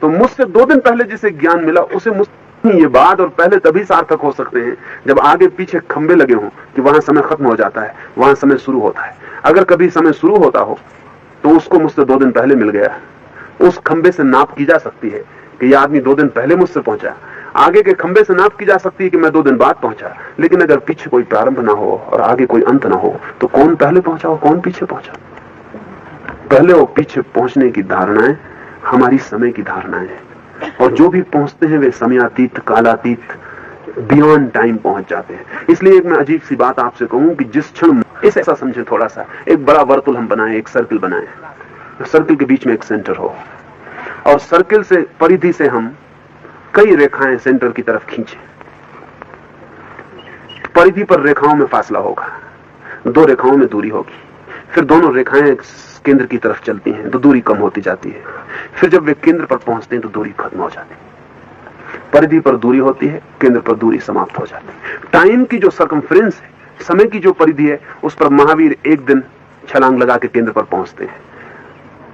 तो मुझसे 2 दिन पहले जिसे ज्ञान मिला उसे मुझसे ये बाद और पहले तभी सार्थक हो सकते हैं जब आगे पीछे खंबे लगे हों कि वहां समय खत्म हो जाता है, वहां समय शुरू होता है। अगर कभी समय शुरू होता हो तो उसको मुझसे 2 दिन पहले मिल गया। उस खंबे से नाप की जा सकती है कि यह आदमी 2 दिन पहले मुझसे पहुंचा। आगे के खंबे से नाप की जा सकती है कि मैं 2 दिन बाद पहुंचा। लेकिन अगर पीछे कोई प्रारंभ ना हो और आगे कोई अंत ना हो तो कौन पहले पहुंचा और कौन पीछे पहुंचा? पहले और पीछे पहुंचने की धारणाएं हमारी समय की धारणाएं हैं, और जो भी पहुंचते हैं वे समयातीत, कालातीत, बियॉन्ड टाइम पहुंच जाते हैं। इसलिए एक मैं अजीब सी बात आपसे कहूं कि जिस क्षण इसे ऐसा समझे, थोड़ा सा एक बड़ा वर्तुल हम बनाएं, एक सर्किल बनाएं, सर्किल के बीच में एक सेंटर हो और सर्किल से परिधि से हम कई रेखाएं सेंटर की तरफ खींचे। परिधि पर रेखाओं में फासला होगा, 2 रेखाओं में दूरी होगी, फिर दोनों रेखाएं केंद्र की तरफ चलती हैं तो दूरी कम होती जाती है। फिर जब वे केंद्र पर पहुंचते हैं तो दूरी खत्म हो जाती है। परिधि पर दूरी होती है, केंद्र पर दूरी समाप्त हो जाती है। टाइम की जो सर्कमफ्रेंस है, समय की जो परिधि है, उस पर महावीर 1 दिन छलांग लगा के केंद्र पर पहुंचते हैं।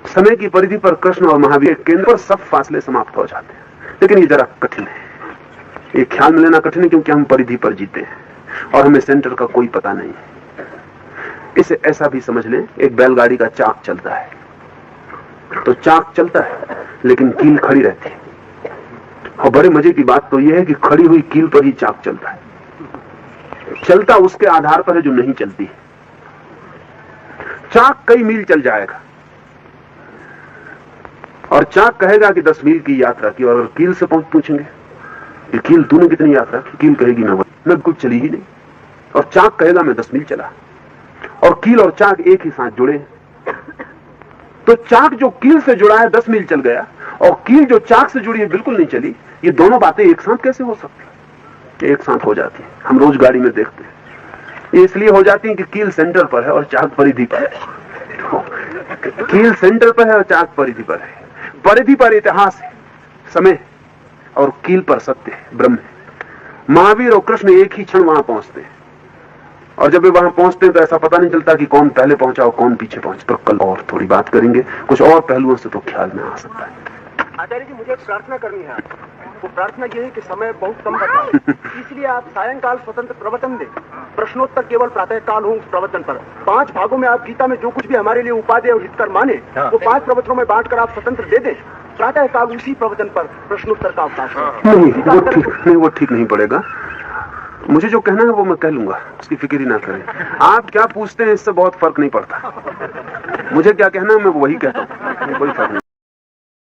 समय की परिधि पर कृष्ण और महावीर केंद्र पर सब फासले समाप्त हो जाते हैं। लेकिन ये जरा कठिन है, ये ख्याल में लेना कठिन है, क्योंकि हम परिधि पर जीते हैं और हमें सेंटर का कोई पता नहीं है। इसे ऐसा भी समझ लें, एक बैलगाड़ी का चाक चलता है तो चाक चलता है लेकिन कील खड़ी रहती है। और बड़े मजे की बात तो यह है कि खड़ी हुई कील पर ही चाक चलता है। चलता उसके आधार पर है जो नहीं चलती है। चाक कई मील चल जाएगा और चाक कहेगा कि 10 मील की यात्रा की, और अगर कील से पूछेंगे कि कील तूने कितनी यात्रा की, कील कहेगी मैं कुछ चली ही नहीं, और चाक कहेगा मैं 10 मील चला। और कील और चाक एक ही साथ जुड़े, तो चाक जो कील से जुड़ा है 10 मील चल गया, और कील जो चाक से जुड़ी है बिल्कुल नहीं चली। ये दोनों बातें एक साथ कैसे हो सकती है? एक साथ हो जाती है। हम रोज गाड़ी में देखते हैं, ये इसलिए हो जाती है कि कील सेंटर पर है और चाक परिधि पर है। कील सेंटर पर है और चाक परिधि पर है। परिधि पर इतिहास है, समय, और कील पर सत्य है, ब्रह्म है। महावीर और कृष्ण एक ही क्षण वहां पहुंचते हैं, और जब वे वहां पहुंचते हैं तो ऐसा पता नहीं चलता कि कौन पहले पहुंचा और कौन पीछे पहुंचा। तो कल और थोड़ी बात करेंगे, कुछ और पहलुओं से तो ख्याल में आ सकता है। आचार्य जी, मुझे एक प्रार्थना करनी है। वो प्रार्थना ये है कि समय बहुत कम बचा है, इसलिए आप सायंकाल स्वतंत्र प्रवचन दें। प्रश्नोत्तर केवल प्रातः काल हो उस प्रवचन पर। 5 भागों में आप गीता में जो कुछ भी हमारे लिए उपादेय और हितकर माने वो 5 प्रवचनों में बांटकर आप स्वतंत्र दे दें। प्रातः काल उसी प्रवचन पर प्रश्नोत्तर का अवकाश नहीं, वो ठीक नहीं पड़ेगा। मुझे जो कहना है वो मैं कह लूंगा, उसकी फिक्र ही ना करें। आप क्या पूछते हैं इससे बहुत फर्क नहीं पड़ता। मुझे क्या कहना है मैं वही कहता हूँ, कोई फर्क नहीं।